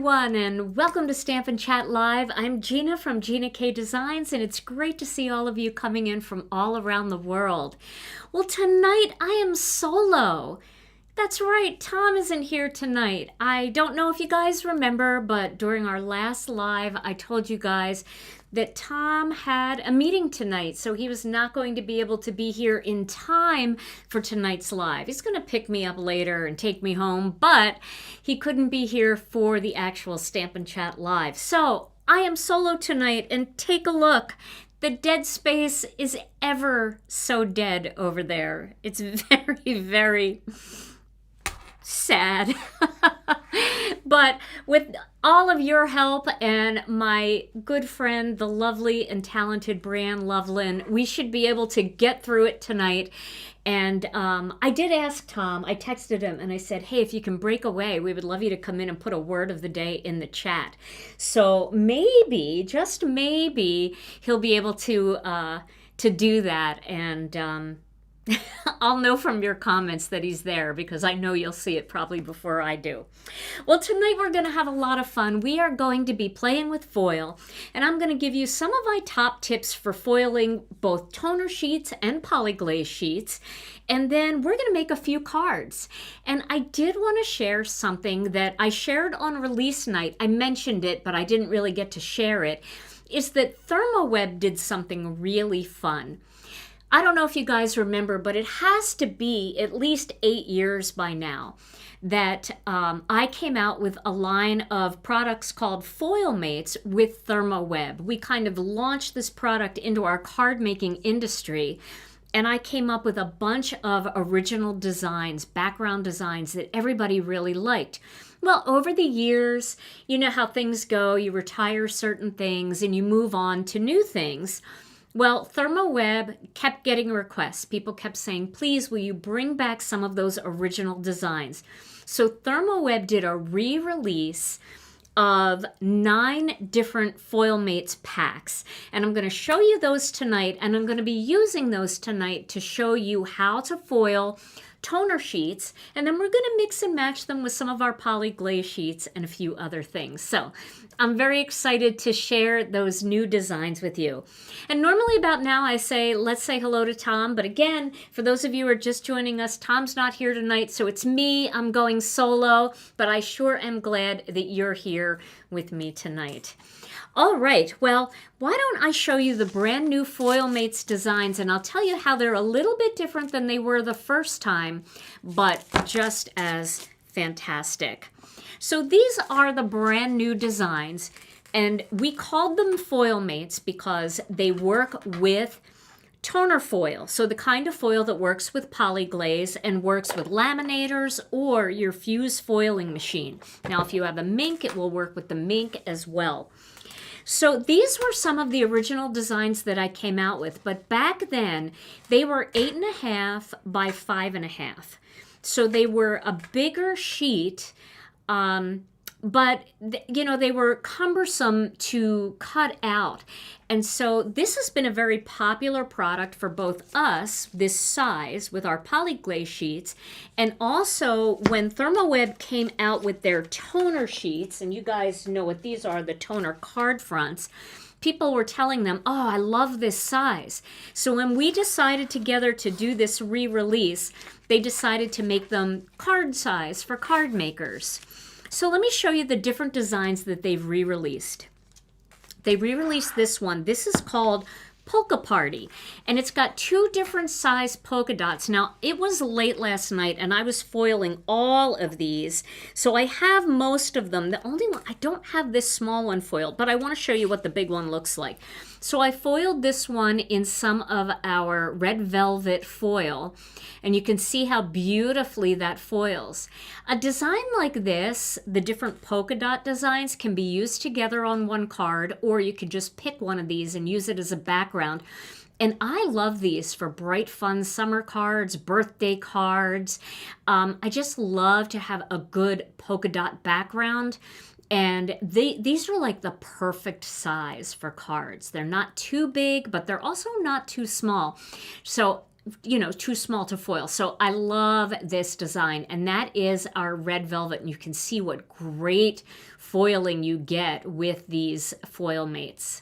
everyone, and welcome to Stampin' Chat Live. I'm Gina from Gina K Designs, and it's great to see all of you coming in from all around the world. Well, tonight I am solo. That's right, Tom isn't here tonight. I don't know if you guys remember, but during our last live, I told you guys that Tom had a meeting tonight, so he was not going to be able to be here in time for tonight's live. He's going to pick me up later and take me home, but he couldn't be here for the actual Stampin' Chat Live. So I am solo tonight, and take a look. The dead space is ever so dead over there. It's very, very sad. But with all of your help and my good friend, the lovely and talented Brianne Loveland, we should be able to get through it tonight. And I did ask Tom, I texted him and I said, hey, if you can break away, we would love you to come in and put a word of the day in the chat. So maybe, just maybe, he'll be able to do that. And I'll know from your comments that he's there because I know you'll see it probably before I do. Well, tonight we're going to have a lot of fun. We are going to be playing with foil, and I'm going to give you some of my top tips for foiling both toner sheets and Poly-Glaze sheets. And then we're going to make a few cards. And I did want to share something that I shared on release night. I mentioned it, but I didn't really get to share it, is that ThermOWeb did something really fun. I don't know if you guys remember, but it has to be at least 8 years by now that I came out with a line of products called Foil Mates with ThermOWeb. We kind of launched this product into our card making industry, and I came up with a bunch of original designs, background designs that everybody really liked. Well, over the years, you know how things go. You retire certain things and you move on to new things. Well, ThermOWeb kept getting requests. People kept saying, please, will you bring back some of those original designs? So ThermOWeb did a re-release of 9 different Foil Mates packs. And I'm going to show you those tonight, and I'm going to be using those tonight to show you how to foil toner sheets, and then we're going to mix and match them with some of our Poly-Glaze sheets and a few other things. So I'm very excited to share those new designs with you. And normally about now I say, let's say hello to Tom. But again, for those of you who are just joining us, Tom's not here tonight, so it's me. I'm going solo, but I sure am glad that you're here with me tonight. All right, well, why don't I show you the brand new Foil Mates designs, and I'll tell you how they're a little bit different than they were the first time, but just as fantastic. So these are the brand new designs, and we called them Foil Mates because they work with toner foil, so the kind of foil that works with Poly-Glaze and works with laminators or your fuse foiling machine. Now, if you have a mink, it will work with the mink as well. So these were some of the original designs that I came out with, but back then they were 8.5 by 5.5. So they were a bigger sheet, but you know, they were cumbersome to cut out. And so this has been a very popular product for both us, this size with our Poly-Glaze sheets, and also when ThermOWeb came out with their toner sheets, and you guys know what these are, the toner card fronts, people were telling them, oh, I love this size. So when we decided together to do this re-release, they decided to make them card size for card makers. So let me show you the different designs that they've re-released. They re-released this one. This is called Polka Party, and it's got 2 different size polka dots. Now, it was late last night, and I was foiling all of these, so I have most of them. The only one, I don't have this small one foiled, but I want to show you what the big one looks like. So I foiled this one in some of our red velvet foil, and you can see how beautifully that foils. A design like this, the different polka dot designs can be used together on one card, or you could just pick one of these and use it as a background. And I love these for bright, fun summer cards, birthday cards. I just love to have a good polka dot background. And these are like the perfect size for cards. They're not too big, but they're also not too small. So too small to foil. So I love this design, and that is our red velvet. And you can see what great foiling you get with these foil mates.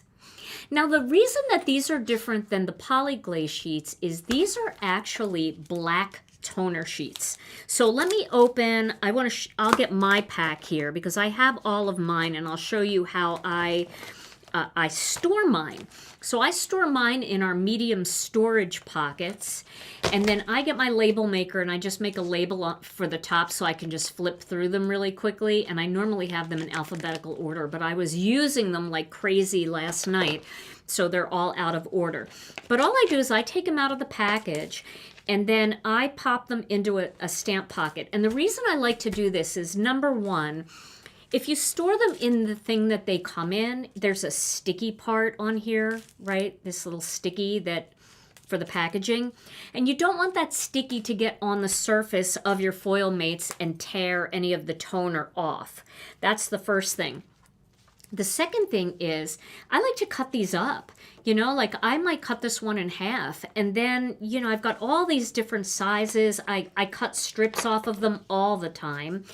Now, the reason that these are different than the Poly-Glaze sheets is these are actually black toner sheets. So let me open, I'll get my pack here because I have all of mine, and I'll show you how I store mine. So I store mine in our medium storage pockets, and then I get my label maker and I just make a label for the top so I can just flip through them really quickly, and I normally have them in alphabetical order, but I was using them like crazy last night, so they're all out of order. But all I do is I take them out of the package, and then I pop them into a stamp pocket. And the reason I like to do this is, number one, if you store them in the thing that they come in, there's a sticky part on here, right? This little sticky that for the packaging. And you don't want that sticky to get on the surface of your foil mates and tear any of the toner off. That's the first thing. The second thing is I like to cut these up. Like I might cut this one in half, and then, I've got all these different sizes. I cut strips off of them all the time.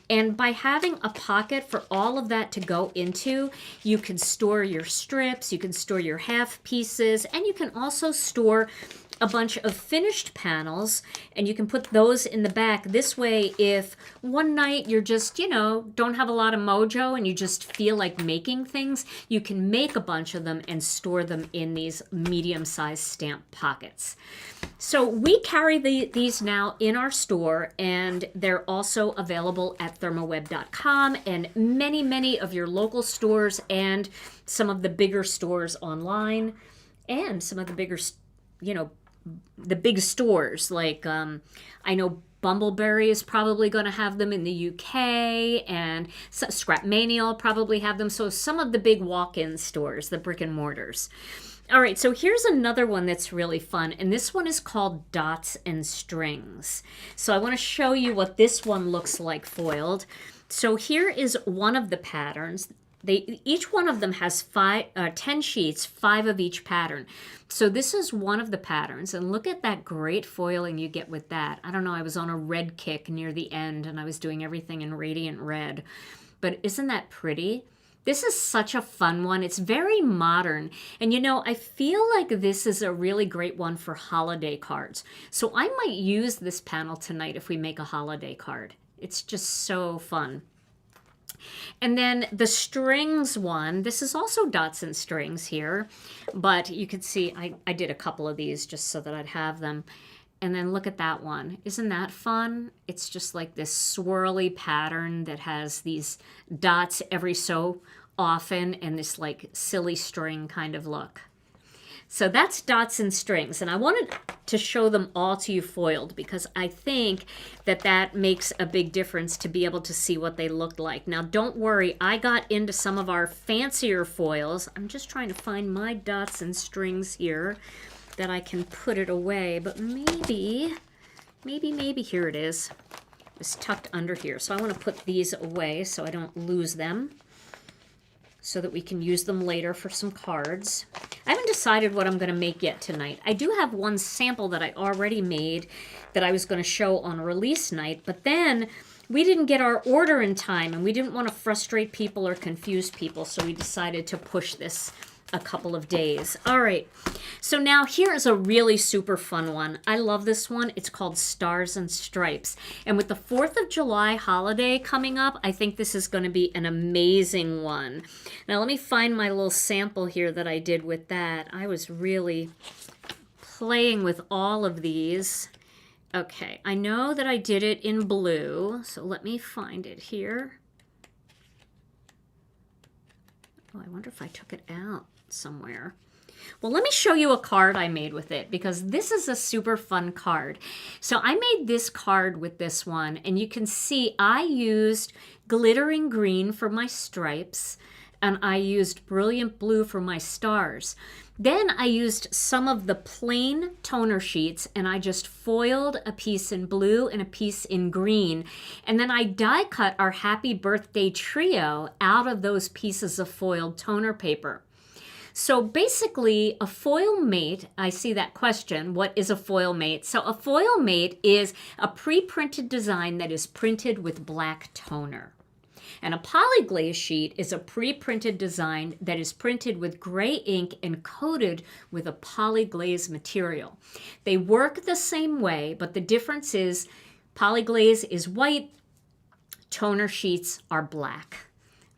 And by having a pocket for all of that to go into, you can store your strips, you can store your half pieces, and you can also store a bunch of finished panels, and you can put those in the back. This way, if one night you're just, don't have a lot of mojo and you just feel like making things, you can make a bunch of them and store them in these medium-sized stamp pockets. So we carry these now in our store, and they're also available at ThermOWeb.com and many, many of your local stores and some of the bigger stores online, and some of the bigger, the big stores. Like I know Bumbleberry is probably going to have them in the UK, and Scrapmania will probably have them. So some of the big walk-in stores, the brick and mortars. All right, so here's another one that's really fun, and this one is called Dots and Strings. So I want to show you what this one looks like foiled. So here is one of the patterns. Each one of them has 10 sheets, 5 of each pattern. So this is one of the patterns, and look at that great foiling you get with that. I don't know, I was on a red kick near the end, and I was doing everything in radiant red. But isn't that pretty? This is such a fun one. It's very modern. And I feel like this is a really great one for holiday cards. So I might use this panel tonight if we make a holiday card. It's just so fun. And then the strings one, this is also dots and strings here, but you can see I did a couple of these just so that I'd have them. And then look at that one. Isn't that fun? It's just like this swirly pattern that has these dots every so often and this like silly string kind of look. So that's dots and strings, and I wanted to show them all to you foiled because I think that makes a big difference to be able to see what they look like. Now, don't worry, I got into some of our fancier foils. I'm just trying to find my dots and strings here that I can put it away, but maybe here it is. It's tucked under here, so I want to put these away so I don't lose them, so that we can use them later for some cards. I haven't decided what I'm going to make yet tonight. I do have one sample that I already made that I was going to show on release night, but then we didn't get our order in time, and we didn't want to frustrate people or confuse people, so we decided to push this a couple of days. All right, so now here's a really super fun one. I love this one. It's called Stars and Stripes. And with the 4th of July holiday coming up, I think this is going to be an amazing one. Now let me find my little sample here that I did with that. I was really playing with all of these. Okay, I know that I did it in blue, so let me find it here. Oh, I wonder if I took it out somewhere. Well, let me show you a card I made with it because this is a super fun card. So I made this card with this one, and you can see I used glittering green for my stripes, and I used brilliant blue for my stars. Then I used some of the plain toner sheets, and I just foiled a piece in blue and a piece in green. And then I die cut our Happy Birthday trio out of those pieces of foiled toner paper. So basically, a foil mate, I see that question, what is a foil mate? So a foil mate is a pre-printed design that is printed with black toner. And a Poly-Glaze sheet is a pre-printed design that is printed with gray ink and coated with a Poly-Glaze material. They work the same way, but the difference is Poly-Glaze is white, toner sheets are black.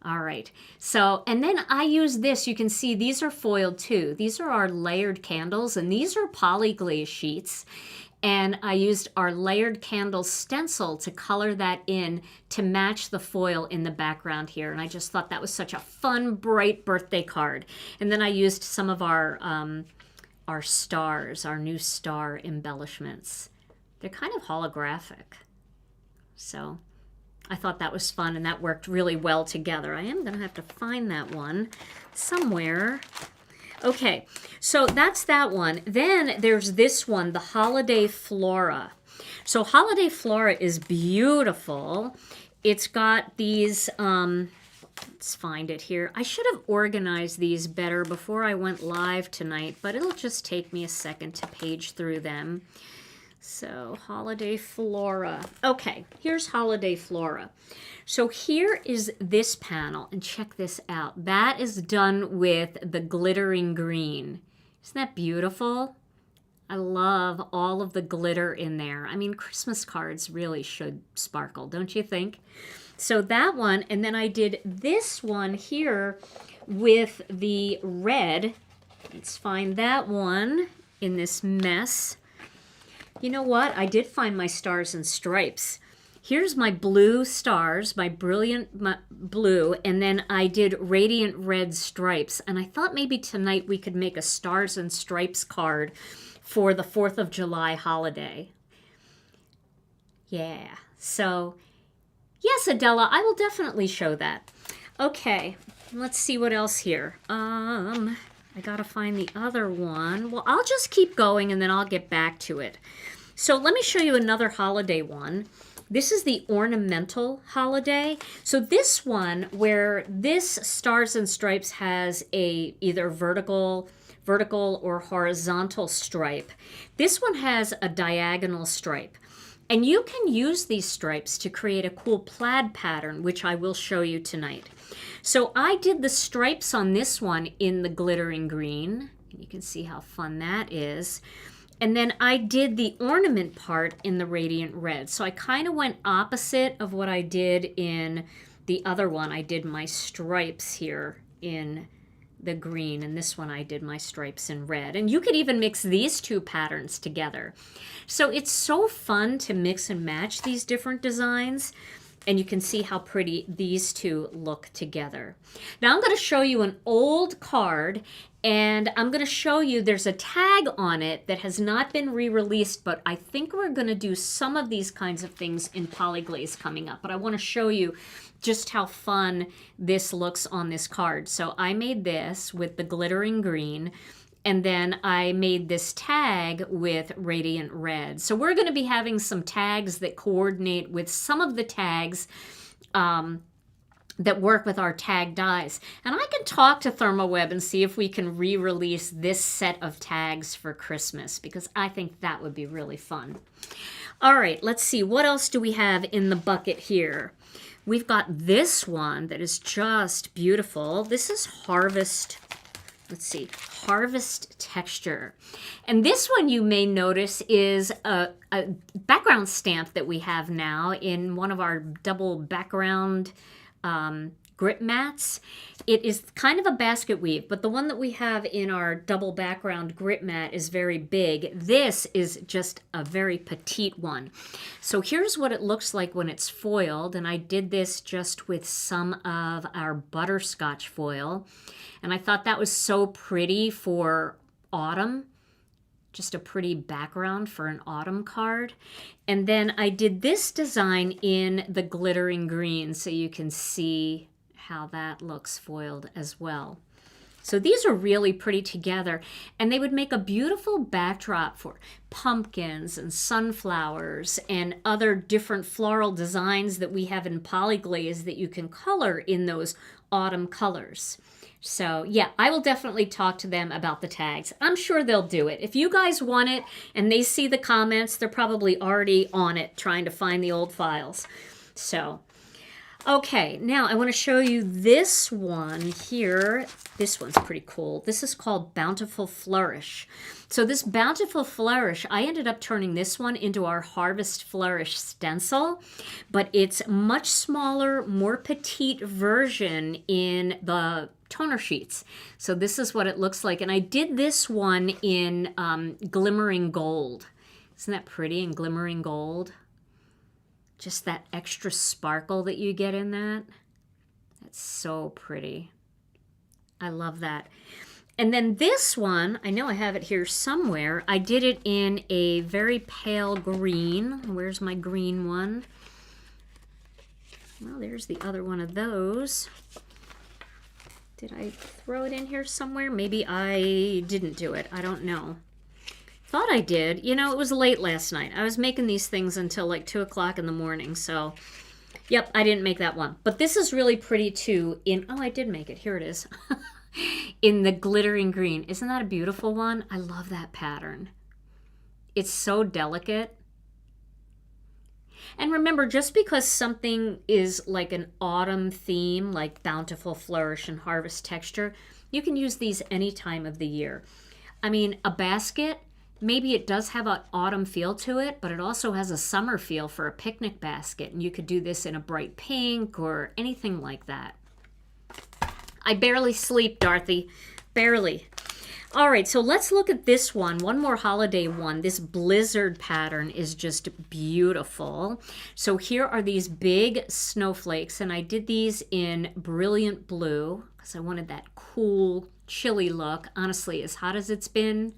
All right, so, and then I use this. You can see these are foiled too. These are our layered candles, and these are Poly-Glaze sheets. And I used our layered candle stencil to color that in to match the foil in the background here. And I just thought that was such a fun, bright birthday card. And then I used some of our stars, our new star embellishments. They're kind of holographic. So I thought that was fun, and that worked really well together. I am going to have to find that one somewhere. Okay, so that's that one. Then there's this one, the Holiday Flora. So Holiday Flora is beautiful. It's got these, let's find it here. I should have organized these better before I went live tonight, but it'll just take me a second to page through them. So Holiday Flora. Okay, here's Holiday Flora. So here is this panel, and check this out. That is done with the glittering green. Isn't that beautiful? I love all of the glitter in there. I mean, Christmas cards really should sparkle, don't you think? So that one, and then I did this one here with the red. Let's find that one in this mess. You know what? I did find my stars and stripes. Here's my blue stars, my brilliant blue, and then I did radiant red stripes. And I thought maybe tonight we could make a stars and stripes card for the 4th of July holiday. Yeah, so yes, Adela, I will definitely show that. Okay, let's see what else here. I gotta find the other one. Well, I'll just keep going and then I'll get back to it. So let me show you another holiday one. This is the ornamental holiday. So this one, where this stars and stripes has a either vertical or horizontal stripe. This one has a diagonal stripe. And you can use these stripes to create a cool plaid pattern, which I will show you tonight. So I did the stripes on this one in the glittering green. You can see how fun that is. And then I did the ornament part in the radiant red. So I kind of went opposite of what I did in the other one. I did my stripes here in the green, and this one I did my stripes in red. And you could even mix these two patterns together. So it's so fun to mix and match these different designs. And you can see how pretty these two look together. Now I'm going to show you an old card, and I'm going to show you there's a tag on it that has not been re-released, but I think we're going to do some of these kinds of things in Poly-Glaze coming up. But I want to show you just how fun this looks on this card. So I made this with the glittering green, and then I made this tag with radiant red. So we're going to be having some tags that coordinate with some of the tags that work with our tag dies. And I can talk to ThermOWeb and see if we can re-release this set of tags for Christmas, because I think that would be really fun. All right, let's see. What else do we have in the bucket here? We've got this one that is just beautiful. This is Harvest. Let's see, Harvest Texture. And this one you may notice is a background stamp that we have now in one of our double background grip mats. It is kind of a basket weave, but the one that we have in our double background grip mat is very big. This is just a very petite one. So here's what it looks like when it's foiled, and I did this just with some of our butterscotch foil. And I thought that was so pretty for autumn, just a pretty background for an autumn card. And then I did this design in the glittering green, so you can see how that looks foiled as well. So these are really pretty together, and they would make a beautiful backdrop for pumpkins and sunflowers and other different floral designs that we have in Poly-Glaze that you can color in those autumn colors. So yeah, I will definitely talk to them about the tags. I'm sure they'll do it. If you guys want it and they see the comments, they're probably already on it trying to find the old files. So, okay, now I want to show you this one here. This one's pretty cool. This is called Bountiful Flourish. So this Bountiful Flourish, I ended up turning this one into our Harvest Flourish stencil, but it's much smaller, more petite version in the toner sheets. So this is what it looks like. And I did this one in Glimmering Gold. Isn't that pretty in Glimmering Gold? Just that extra sparkle that you get in that. That's so pretty. I love that. And then this one, I know I have it here somewhere. I did it in a very pale green. Where's my green one? Well, there's the other one of those. Did I throw it in here somewhere? Maybe I didn't do it. I don't know. Thought I did. You know, it was late last night. I was making these things until like 2 o'clock in the morning. So, yep, I didn't make that one. But this is really pretty too in, oh, I did make it. Here it is. In the glittering green. Isn't that a beautiful one? I love that pattern. It's so delicate. And remember, just because something is like an autumn theme, like Bountiful Flourish and Harvest Texture, you can use these any time of the year. I mean, a basket, maybe it does have an autumn feel to it, but it also has a summer feel for a picnic basket. And you could do this in a bright pink or anything like that. I barely sleep, Dorothy. Barely. All right, so let's look at this one. One more holiday one. This blizzard pattern is just beautiful. So here are these big snowflakes, and I did these in brilliant blue because I wanted that cool, chilly look. Honestly, as hot as it's been,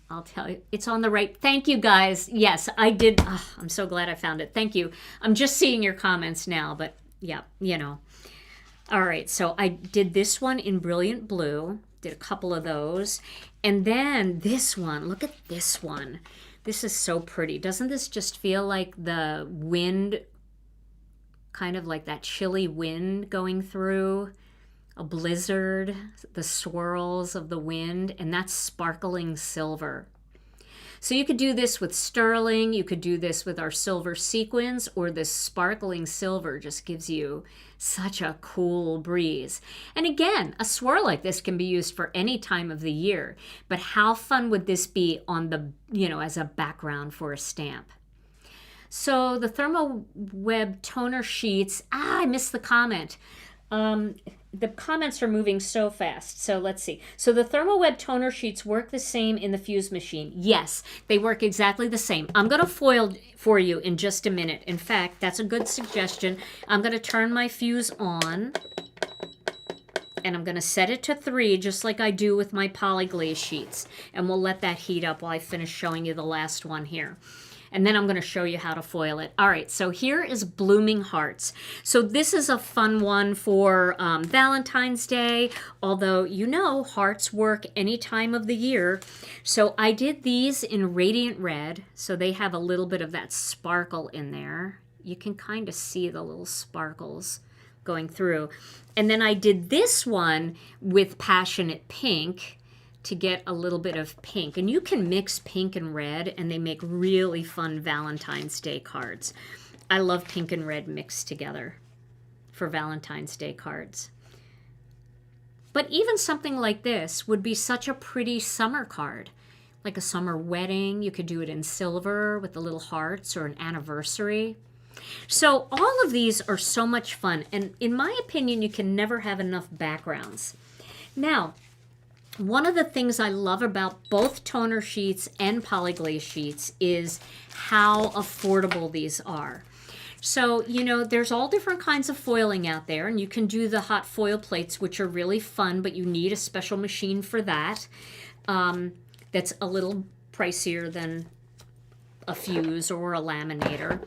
I'll tell you, it's on the right. Thank you, guys. Yes, I did. Oh, I'm so glad I found it. Thank you. I'm just seeing your comments now, but yeah, you know. All right, so I did this one in brilliant blue, did a couple of those, and then this one, look at this one. This is so pretty. Doesn't this just feel like the wind, kind of like that chilly wind going through a blizzard, the swirls of the wind, and that's sparkling silver. So you could do this with sterling, you could do this with our silver sequins, or this sparkling silver just gives you such a cool breeze. And again, a swirl like this can be used for any time of the year, but how fun would this be on the, you know, as a background for a stamp? So the ThermOWeb toner sheets, I missed the comment. The comments are moving so fast. So let's see. So the ThermOWeb toner sheets work the same in the fuse machine. Yes, they work exactly the same. I'm going to foil for you in just a minute. In fact, that's a good suggestion. I'm going to turn my fuse on, and I'm going to set it to 3 just like I do with my Poly-Glaze sheets. And we'll let that heat up while I finish showing you the last one here. And then I'm going to show you how to foil it. All right, so here is Blooming Hearts. So this is a fun one for Valentine's Day, although you know hearts work any time of the year. So I did these in Radiant Red, so they have a little bit of that sparkle in there. You can kind of see the little sparkles going through. And then I did this one with Passionate Pink to get a little bit of pink. And you can mix pink and red, and they make really fun Valentine's Day cards. I love pink and red mixed together for Valentine's Day cards. But even something like this would be such a pretty summer card, like a summer wedding. You could do it in silver with the little hearts, or an anniversary. So all of these are so much fun, and in my opinion, you can never have enough backgrounds. Now, one of the things I love about both toner sheets and Poly-Glaze sheets is how affordable these are. So, you know, there's all different kinds of foiling out there, and you can do the hot foil plates, which are really fun, but you need a special machine for that. That's a little pricier than a fuse or a laminator.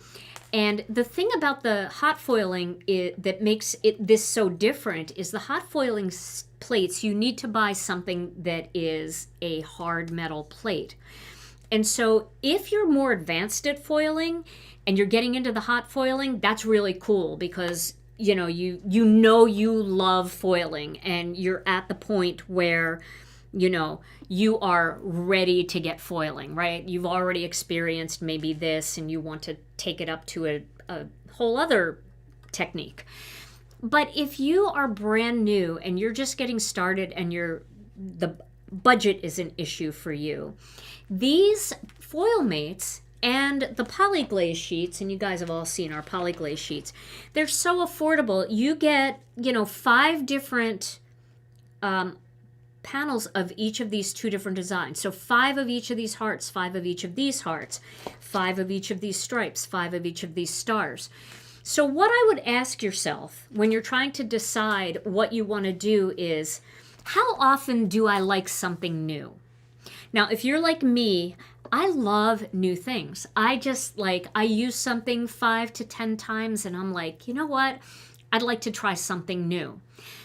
And the thing about the hot foiling that makes this so different is the hot foiling plates, you need to buy something that is a hard metal plate. And so if you're more advanced at foiling and you're getting into the hot foiling, that's really cool because you know, you love foiling, and you're at the point where, you know, you are ready to get foiling, right? You've already experienced maybe this and you want to take it up to a whole other technique. But if you are brand new and you're just getting started and the budget is an issue for you, these foil mates and the Poly-Glaze sheets, and you guys have all seen our Poly-Glaze sheets, they're so affordable. You get, you know, 5 different panels of each of these 2 different designs. So 5 of each of these hearts, 5 of each of these hearts, 5 of each of these stripes, 5 of each of these stars. So what I would ask yourself when you're trying to decide what you want to do is, how often do I like something new? Now, if you're like me, I love new things. I use something 5 to 10 times and I'm like, you know what? I'd like to try something new.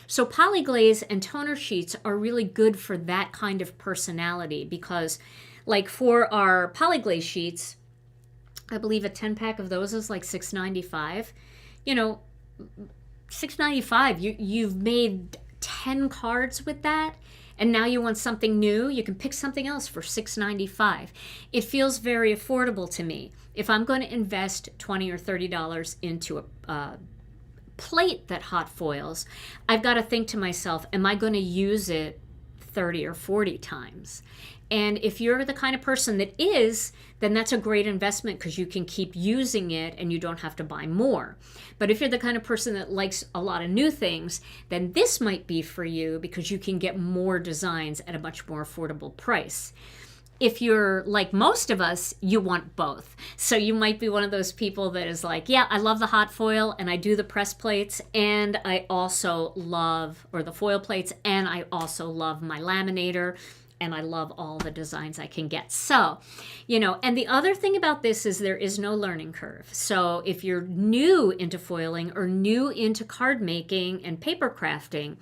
So Poly-Glaze and toner sheets are really good for that kind of personality, because like for our Poly-Glaze sheets, I believe a 10-pack of those is like $6.95. You know, $6.95, you've made 10 cards with that, and now you want something new, you can pick something else for $6.95. It feels very affordable to me. If I'm going to invest $20 or $30 into a plate that hot foils, I've got to think to myself, am I going to use it 30 or 40 times? And if you're the kind of person that is, then that's a great investment because you can keep using it and you don't have to buy more. But if you're the kind of person that likes a lot of new things, then this might be for you because you can get more designs at a much more affordable price. If you're like most of us, you want both. So you might be one of those people that is like, yeah, I love the hot foil and I do the press plates, and I also love, or the foil plates, and I also love my laminator, and I love all the designs I can get. So, you know, and the other thing about this is there is no learning curve. So if you're new into foiling or new into card making and paper crafting,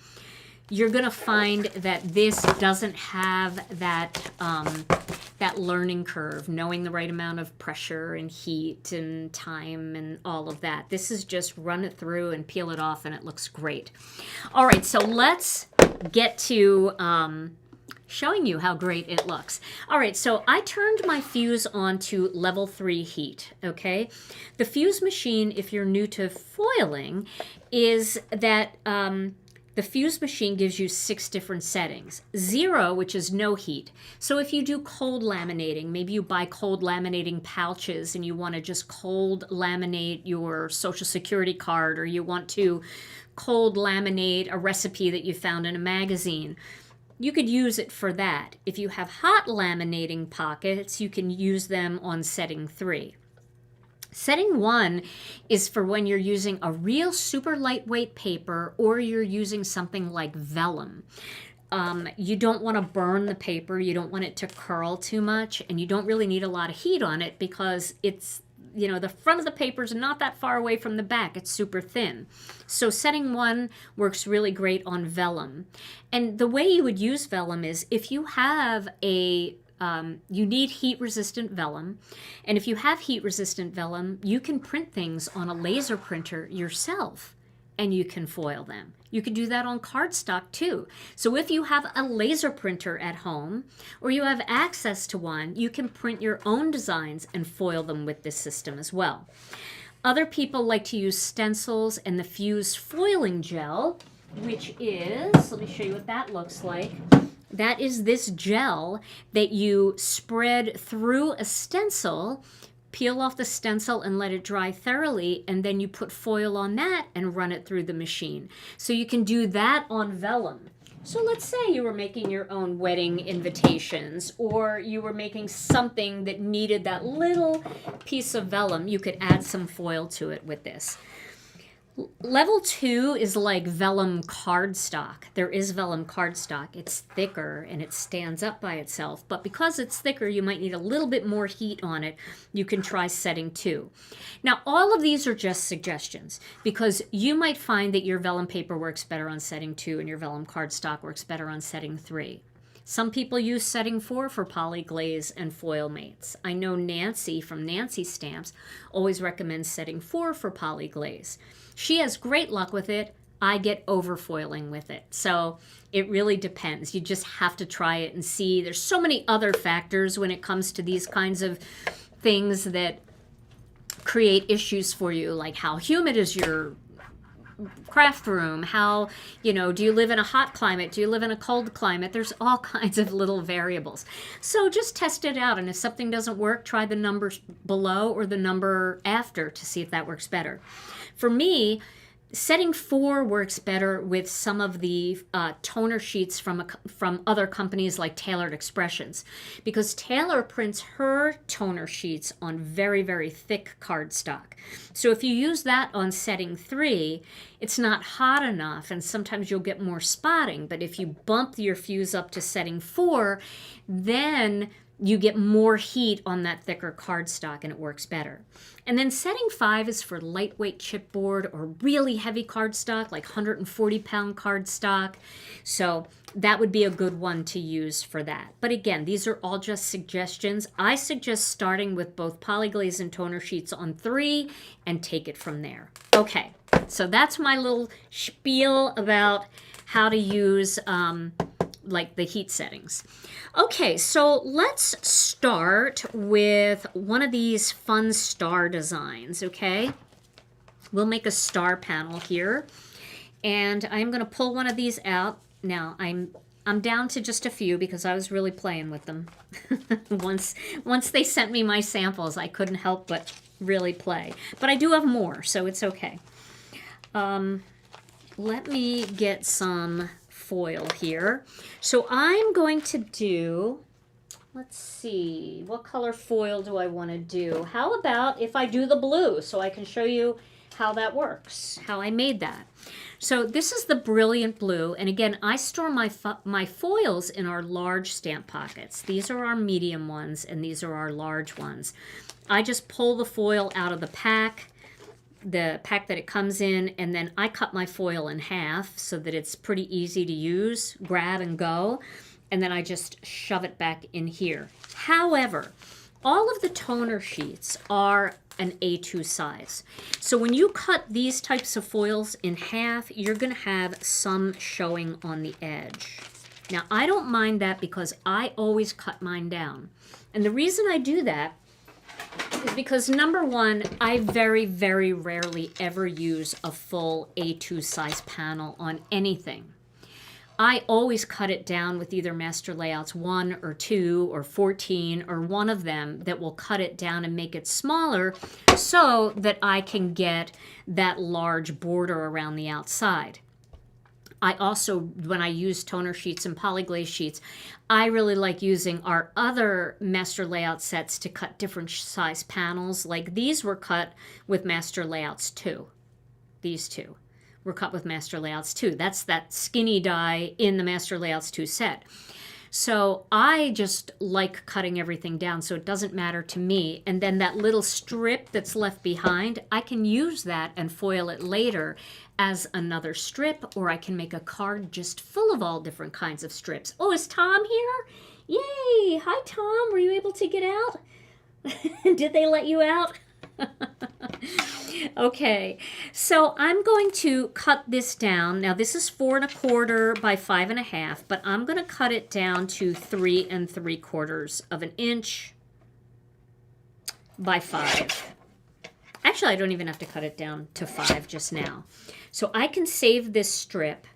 you're going to find that this doesn't have that that learning curve, knowing the right amount of pressure and heat and time and all of that. This is just run it through and peel it off and it looks great. All right, so let's get to showing you how great it looks. All right, so I turned my fuse on to level 3 heat, okay? The fuse machine, if you're new to foiling, is that the fuse machine gives you 6 different settings. 0, which is no heat. So if you do cold laminating, maybe you buy cold laminating pouches and you want to just cold laminate your Social Security card, or you want to cold laminate a recipe that you found in a magazine, you could use it for that. If you have hot laminating pockets, you can use them on setting 3. Setting 1 is for when you're using a real super lightweight paper, or you're using something like vellum. You don't want to burn the paper, you don't want it to curl too much, and you don't really need a lot of heat on it because it's, you know, the front of the paper is not that far away from the back. It's super thin. So setting 1 works really great on vellum. And the way you would use vellum is if you have you need heat-resistant vellum. And if you have heat-resistant vellum, you can print things on a laser printer yourself, and you can foil them. You can do that on cardstock too. So if you have a laser printer at home, or you have access to one, you can print your own designs and foil them with this system as well. Other people like to use stencils and the fuse foiling gel, which is, let me show you what that looks like. That is this gel that you spread through a stencil, peel off the stencil and let it dry thoroughly, and then you put foil on that and run it through the machine. So you can do that on vellum. So let's say you were making your own wedding invitations, or you were making something that needed that little piece of vellum. You could add some foil to it with this. Level 2 is like vellum cardstock. There is vellum cardstock. It's thicker and it stands up by itself, but because it's thicker, you might need a little bit more heat on it. You can try setting 2. Now, all of these are just suggestions, because you might find that your vellum paper works better on setting 2 and your vellum cardstock works better on setting 3. Some people use setting 4 for Poly-Glaze and foil mates. I know Nancy from Nancy Stamps always recommends setting 4 for Poly-Glaze. She has great luck with it. I get overfoiling with it. So it really depends. You just have to try it and see. There's so many other factors when it comes to these kinds of things that create issues for you, like how humid is your craft room, how, do you live in a hot climate, do you live in a cold climate? There's all kinds of little variables. So just test it out, and if something doesn't work, try the number below or the number after to see if that works better. For me, setting 4 works better with some of the toner sheets from other companies like Tailored Expressions, because Taylor prints her toner sheets on very, very thick cardstock. So if you use that on setting 3, it's not hot enough, and sometimes you'll get more spotting. But if you bump your fuse up to setting 4, then you get more heat on that thicker cardstock and it works better. And then setting 5 is for lightweight chipboard or really heavy cardstock, like 140-pound cardstock. So that would be a good one to use for that. But again, these are all just suggestions. I suggest starting with both Poly-Glaze and toner sheets on 3 and take it from there. Okay, so that's my little spiel about how to use like the heat settings. Okay, so let's start with one of these fun star designs, okay? We'll make a star panel here, and I'm going to pull one of these out. Now, I'm down to just a few because I was really playing with them. Once they sent me my samples, I couldn't help but really play. But I do have more, so it's okay. Let me get some foil here. So I'm going to do, let's see, what color foil do I want to do? How about if I do the blue, so I can show you how that works, how I made that. So this is the Brilliant Blue, and again, I store my foils in our large stamp pockets. These are our medium ones, and these are our large ones. I just pull the foil out of the pack that it comes in, and then I cut my foil in half so that it's pretty easy to use, grab and go, and then I just shove it back in here. However, all of the toner sheets are an A2 size. So when you cut these types of foils in half, you're going to have some showing on the edge. Now, I don't mind that because I always cut mine down. And the reason I do that is because, number one, I very, very rarely ever use a full A2 size panel on anything. I always cut it down with either Master Layouts 1 or 2 or 14 or one of them that will cut it down and make it smaller so that I can get that large border around the outside. I also, when I use toner sheets and Poly-Glaze sheets, I really like using our other Master Layout sets to cut different size panels. Like these were cut with Master Layouts 2. These two were cut with Master Layouts 2. That's that skinny die in the Master Layouts 2 set. So I just like cutting everything down so it doesn't matter to me. And then that little strip that's left behind, I can use that and foil it later as another strip, or I can make a card just full of all different kinds of strips. Oh, is Tom here? Yay! Hi, Tom. Were you able to get out? Did they let you out? Okay, so I'm going to cut this down. Now this is 4 1/4 by 5 1/2, but I'm going to cut it down to 3 3/4 of an inch by 5. Actually, I don't even have to cut it down to 5 just now. So I can save this strip,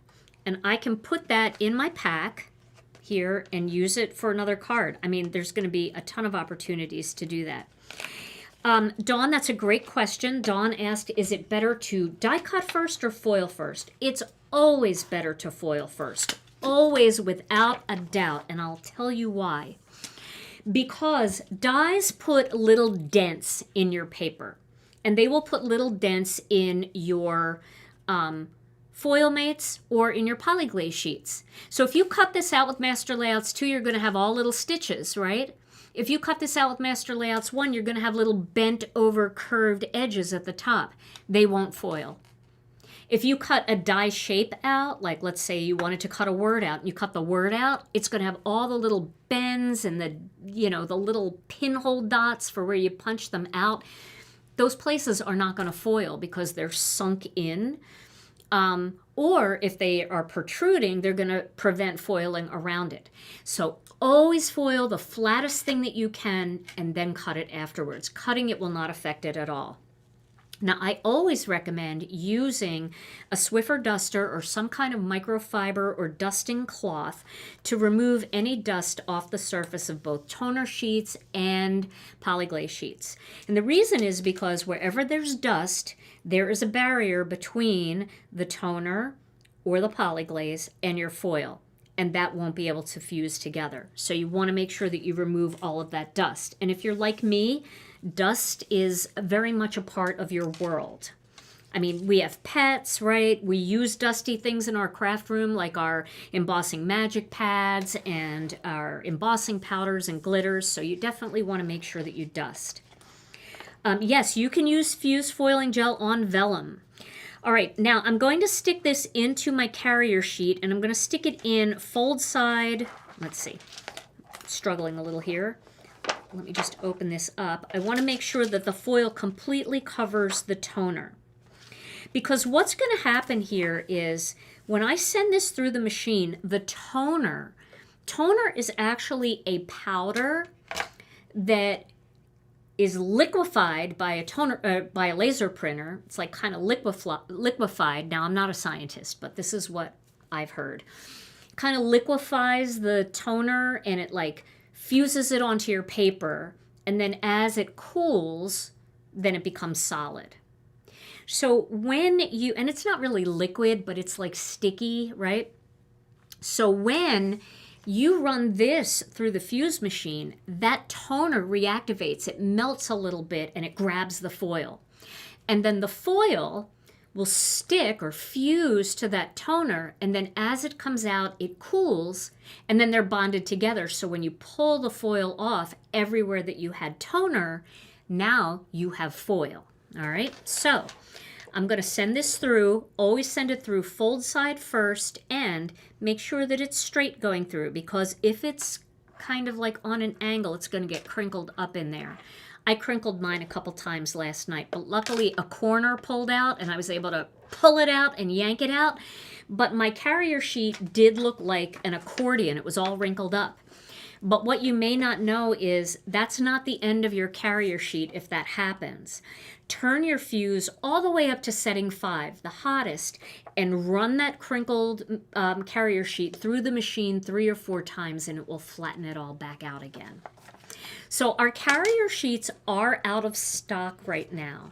and I can put that in my pack here and use it for another card. I mean, there's going to be a ton of opportunities to do that. Dawn, that's a great question. Dawn asked, is it better to die cut first or foil first? It's always better to foil first. Always, without a doubt, and I'll tell you why. Because dies put little dents in your paper, and they will put little dents in your foil mates or in your Poly-Glaze sheets. So if you cut this out with Master Layouts 2, you're going to have all little stitches, right? If you cut this out with Master Layouts 1, you're going to have little bent over curved edges at the top. They won't foil. If you cut a die shape out, like let's say you wanted to cut a word out, and you cut the word out, it's going to have all the little bends and the little pinhole dots for where you punch them out. those places are not going to foil because they're sunk in. Or if they are protruding, they're going to prevent foiling around it. So always foil the flattest thing that you can and then cut it afterwards. Cutting it will not affect it at all. Now, I always recommend using a Swiffer duster or some kind of microfiber or dusting cloth to remove any dust off the surface of both toner sheets and Poly-Glaze sheets. And the reason is because wherever there's dust, there is a barrier between the toner or the Poly-Glaze and your foil, and that won't be able to fuse together. So you want to make sure that you remove all of that dust. And if you're like me, dust is very much a part of your world. I mean, we have pets, right? We use dusty things in our craft room, like our embossing magic pads and our embossing powders and glitters. So you definitely want to make sure that you dust. Yes, you can use fuse foiling gel on vellum. All right, now I'm going to stick this into my carrier sheet, and I'm going to stick it in fold side. Let's see, struggling a little here. Let me just open this up. I want to make sure that the foil completely covers the toner. Because what's going to happen here is when I send this through the machine, the toner is actually a powder that is liquefied by a laser printer. It's like kind of liquefied. Now, I'm not a scientist, but this is what I've heard. Kind of liquefies the toner, and it like fuses it onto your paper, and then as it cools, then it becomes solid. So when you, and it's not really liquid, but it's like sticky, right? So when you run this through the fuse machine, that toner reactivates, it melts a little bit, and it grabs the foil. And then the foil will stick or fuse to that toner, and then as it comes out, it cools, and then they're bonded together. So when you pull the foil off everywhere that you had toner, now you have foil. All right, so I'm going to send this through. Always send it through fold side first, and make sure that it's straight going through, because if it's kind of like on an angle, it's going to get crinkled up in there. I crinkled mine a couple times last night, but luckily a corner pulled out and I was able to pull it out and yank it out. But my carrier sheet did look like an accordion. It was all wrinkled up. But what you may not know is that's not the end of your carrier sheet if that happens. Turn your fuse all the way up to setting 5, the hottest, and run that crinkled carrier sheet through the machine 3 or 4 times, and it will flatten it all back out again. So our carrier sheets are out of stock right now,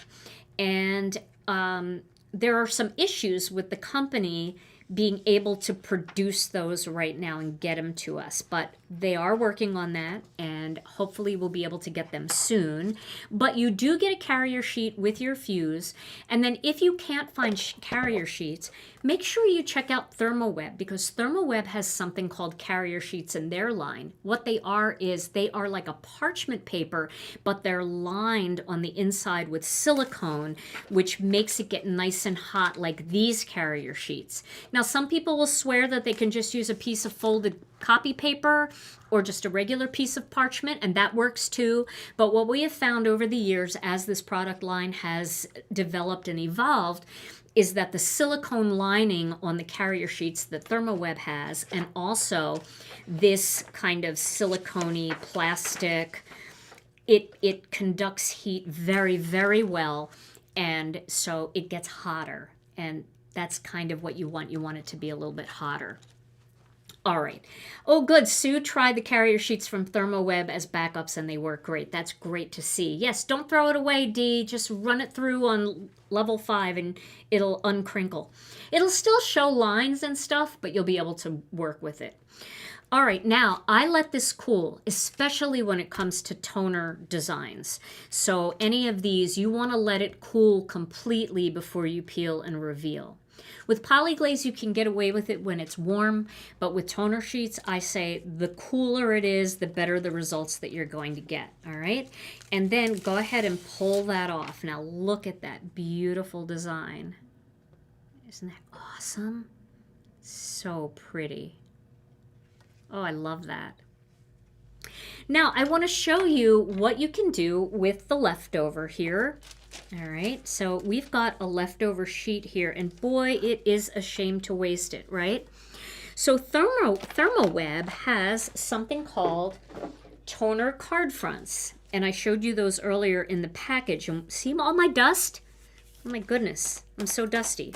and there are some issues with the company being able to produce those right now and get them to us, but they are working on that, and hopefully we'll be able to get them soon. But you do get a carrier sheet with your fuse, and then if you can't find carrier sheets, make sure you check out ThermOWeb, because ThermOWeb has something called carrier sheets in their line. What they are is they are like a parchment paper, but they're lined on the inside with silicone, which makes it get nice and hot like these carrier sheets. Now, some people will swear that they can just use a piece of folded copy paper or just a regular piece of parchment, and that works too. But what we have found over the years as this product line has developed and evolved is that the silicone lining on the carrier sheets that ThermOWeb has, and also this kind of silicone-y plastic, it conducts heat very, very well, and so it gets hotter, and that's kind of what you want. You want it to be a little bit hotter. All right. Oh, good. Sue tried the carrier sheets from ThermOWeb as backups, and they work great. That's great to see. Yes, don't throw it away, Dee. Just run it through on level 5, and it'll uncrinkle. It'll still show lines and stuff, but you'll be able to work with it. All right, now I let this cool, especially when it comes to toner designs. So any of these, you want to let it cool completely before you peel and reveal. With Poly-Glaze, you can get away with it when it's warm, but with toner sheets, I say the cooler it is, the better the results that you're going to get, all right? And then go ahead and pull that off. Now look at that beautiful design. Isn't that awesome? So pretty. Oh, I love that. Now, I want to show you what you can do with the leftover here. All right, so we've got a leftover sheet here, and boy, it is a shame to waste it, right? So ThermOWeb has something called toner card fronts, and I showed you those earlier in the package. And see all my dust? Oh my goodness, I'm so dusty.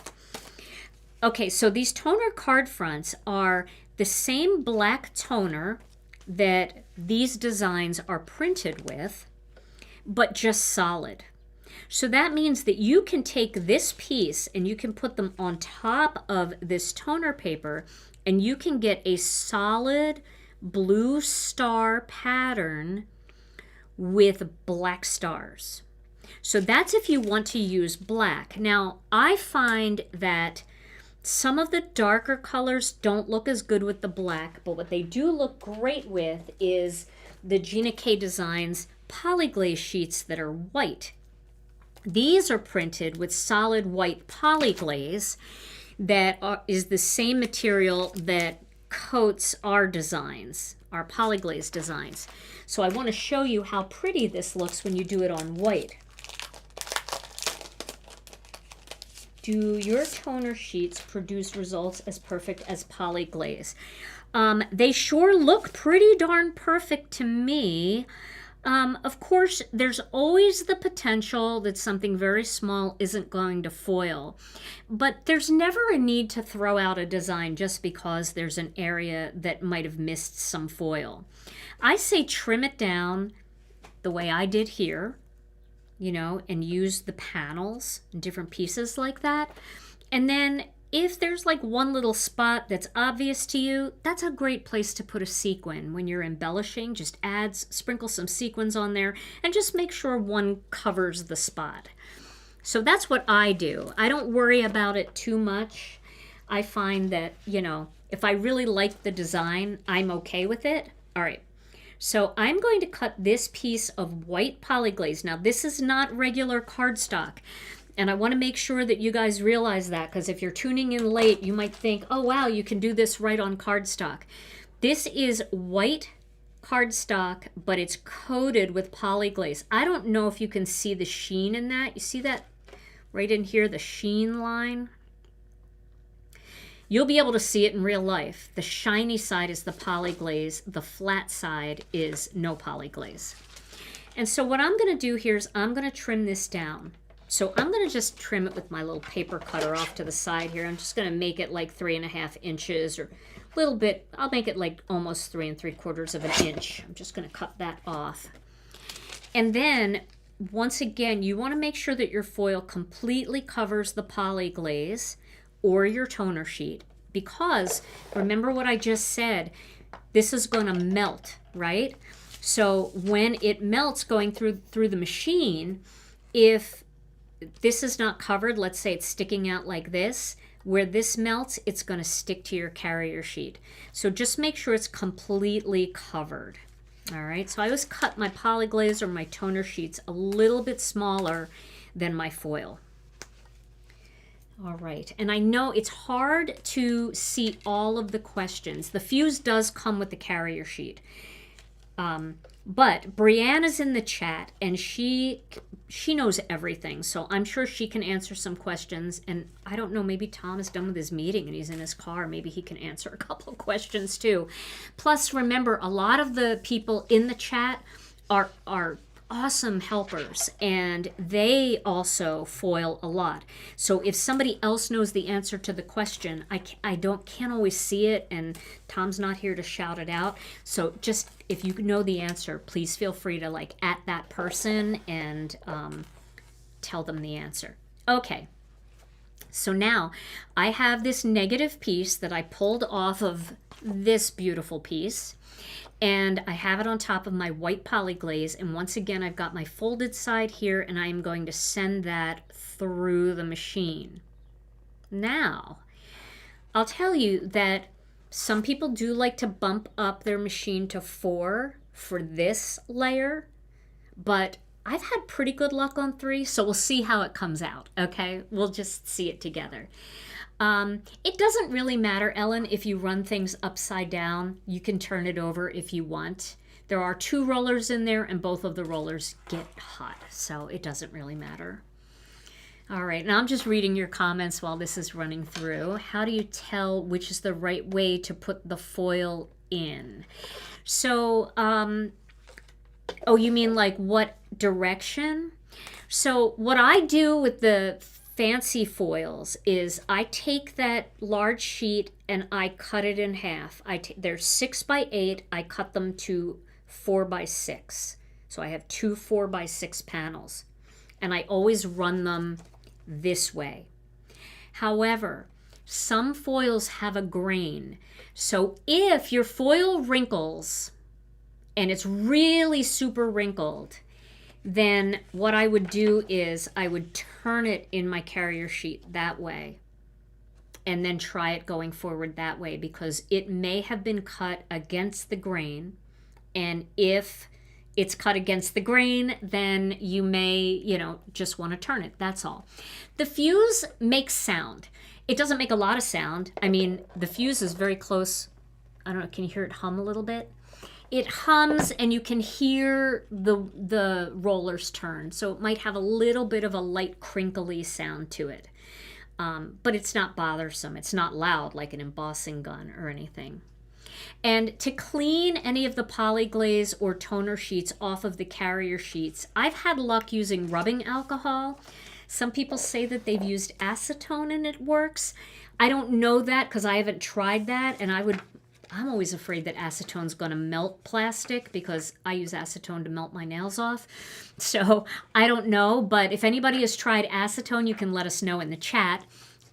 Okay, so these toner card fronts are the same black toner that these designs are printed with, but just solid. So that means that you can take this piece and you can put them on top of this toner paper, and you can get a solid blue star pattern with black stars. So that's if you want to use black. Now, I find that some of the darker colors don't look as good with the black, but what they do look great with is the Gina K Designs Poly-Glaze sheets that are white. These are printed with solid white Poly-Glaze that is the same material that coats our designs, our Poly-Glaze designs. So I want to show you how pretty this looks when you do it on white. Do your toner sheets produce results as perfect as Poly-Glaze? They sure look pretty darn perfect to me. Of course, there's always the potential that something very small isn't going to foil, but there's never a need to throw out a design just because there's an area that might have missed some foil. I say trim it down the way I did here, you know, and use the panels and different pieces like that. And then if there's like one little spot that's obvious to you, that's a great place to put a sequin. When you're embellishing, just sprinkle some sequins on there and just make sure one covers the spot. So that's what I do. I don't worry about it too much. I find that, you know, if I really like the design, I'm okay with it. All right. So I'm going to cut this piece of white Poly-Glaze. Now, this is not regular cardstock. And I want to make sure that you guys realize that, because if you're tuning in late, you might think, oh, wow, you can do this right on cardstock. This is white cardstock, but it's coated with Poly-Glaze. I don't know if you can see the sheen in that. You see that right in here, the sheen line? You'll be able to see it in real life. The shiny side is the Poly-Glaze. The flat side is no Poly-Glaze. And so what I'm going to do here is I'm going to trim this down. So I'm going to just trim it with my little paper cutter off to the side here. I'm just going to make it like 3.5 inches or a little bit. I'll make it like almost 3 3/4 of an inch. I'm just going to cut that off. And then once again, you want to make sure that your foil completely covers the Poly-Glaze or your toner sheet, because remember what I just said, this is going to melt, right? So when it melts going through the machine, if this is not covered, let's say it's sticking out like this, where this melts, it's going to stick to your carrier sheet. So just make sure it's completely covered. All right, so I always cut my Poly-Glaze or my toner sheets a little bit smaller than my foil. All right, and I know it's hard to see all of the questions. The fuse does come with the carrier sheet. But Brianna's in the chat, and she knows everything, so I'm sure she can answer some questions. And I don't know, maybe Tom is done with his meeting and he's in his car. Maybe he can answer a couple of questions too. Plus, remember, a lot of the people in the chat are awesome helpers, and they also foil a lot. So if somebody else knows the answer to the question, I can't always see it, and Tom's not here to shout it out. So just if you know the answer, please feel free to like at that person and tell them the answer. Okay. So now I have this negative piece that I pulled off of this beautiful piece, and I have it on top of my white Poly-Glaze, and once again I've got my folded side here, and I am going to send that through the machine. Now, I'll tell you that some people do like to bump up their machine to 4 for this layer, but I've had pretty good luck on 3, so we'll see how it comes out, okay? We'll just see it together. It doesn't really matter, Ellen, if you run things upside down. You can turn it over if you want. There are 2 rollers in there, and both of the rollers get hot, so it doesn't really matter. All right, now I'm just reading your comments while this is running through. How do you tell which is the right way to put the foil in? So, oh, you mean like what direction? So what I do with the fancy foils is I take that large sheet and I cut it in half. They're 6 by 8. I cut them to 4 by 6. So I have 2 4 by 6 panels. And I always run them this way. However, some foils have a grain. So if your foil wrinkles and it's really super wrinkled, then what I would do is I would turn it in my carrier sheet that way and then try it going forward that way, because it may have been cut against the grain. And if it's cut against the grain, then you may, just want to turn it. That's all. The fuse makes sound. It doesn't make a lot of sound. I mean, the fuse is very close. I don't know, can you hear it hum a little bit? It hums and you can hear the rollers turn. So it might have a little bit of a light crinkly sound to it. But it's not bothersome. It's not loud like an embossing gun or anything. And to clean any of the Poly-Glaze or toner sheets off of the carrier sheets, I've had luck using rubbing alcohol. Some people say that they've used acetone and it works. I don't know that because I haven't tried that, and I'm always afraid that acetone's going to melt plastic because I use acetone to melt my nails off. So I don't know, but if anybody has tried acetone, you can let us know in the chat.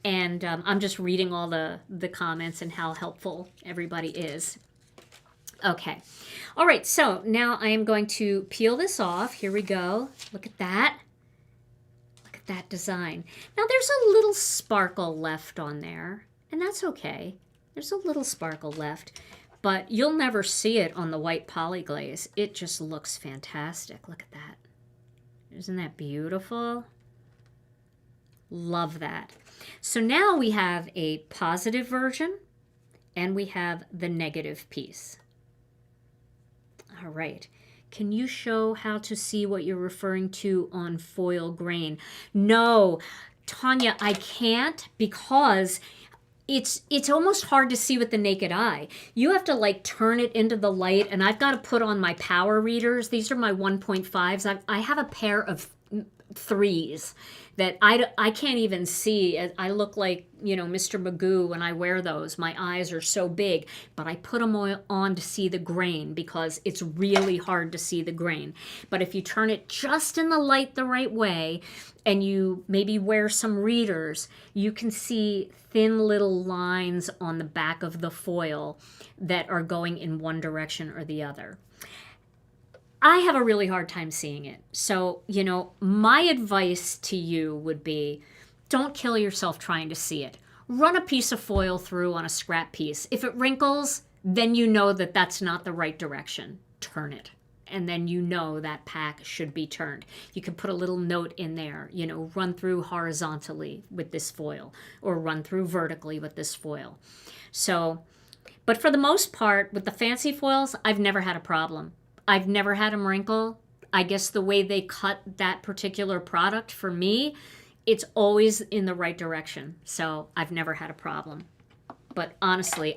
And I'm just reading all the comments and how helpful everybody is. Okay. All right, so now I am going to peel this off. Here we go. Look at that. Look at that design. Now there's a little sparkle left on there, and that's okay. There's a little sparkle left, but you'll never see it on the white Poly-Glaze. It just looks fantastic. Look at that. Isn't that beautiful? Love that. So now we have a positive version and we have the negative piece. All right. Can you show how to see what you're referring to on foil grain? No, Tanya, I can't, because it's almost hard to see with the naked eye. You have to like turn it into the light, and I've got to put on my power readers. These are my 1.5s. I have a pair of 3s that I can't even see. I look like, Mr. Magoo when I wear those. My eyes are so big, but I put them on to see the grain because it's really hard to see the grain. But if you turn it just in the light the right way and you maybe wear some readers, you can see thin little lines on the back of the foil that are going in one direction or the other. I have a really hard time seeing it. So, my advice to you would be, don't kill yourself trying to see it. Run a piece of foil through on a scrap piece. If it wrinkles, then you know that that's not the right direction. Turn it. And then that pack should be turned. You can put a little note in there, run through horizontally with this foil or run through vertically with this foil. So, but for the most part, with the fancy foils, I've never had a problem. I've never had them wrinkle. I guess the way they cut that particular product, for me, it's always in the right direction. So I've never had a problem. But honestly,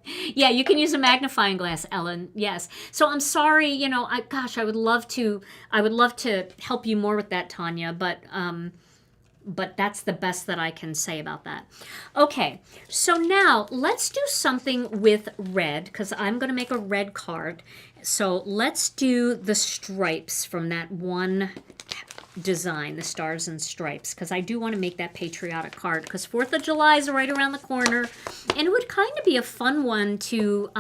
yeah, you can use a magnifying glass, Ellen. Yes. So I'm sorry, I would love to help you more with that, Tanya, but that's the best that I can say about that. Okay, so now let's do something with red, because I'm going to make a red card. So let's do the stripes from that one design, the stars and stripes, because I do want to make that patriotic card, because 4th of July is right around the corner, and it would kind of be a fun one to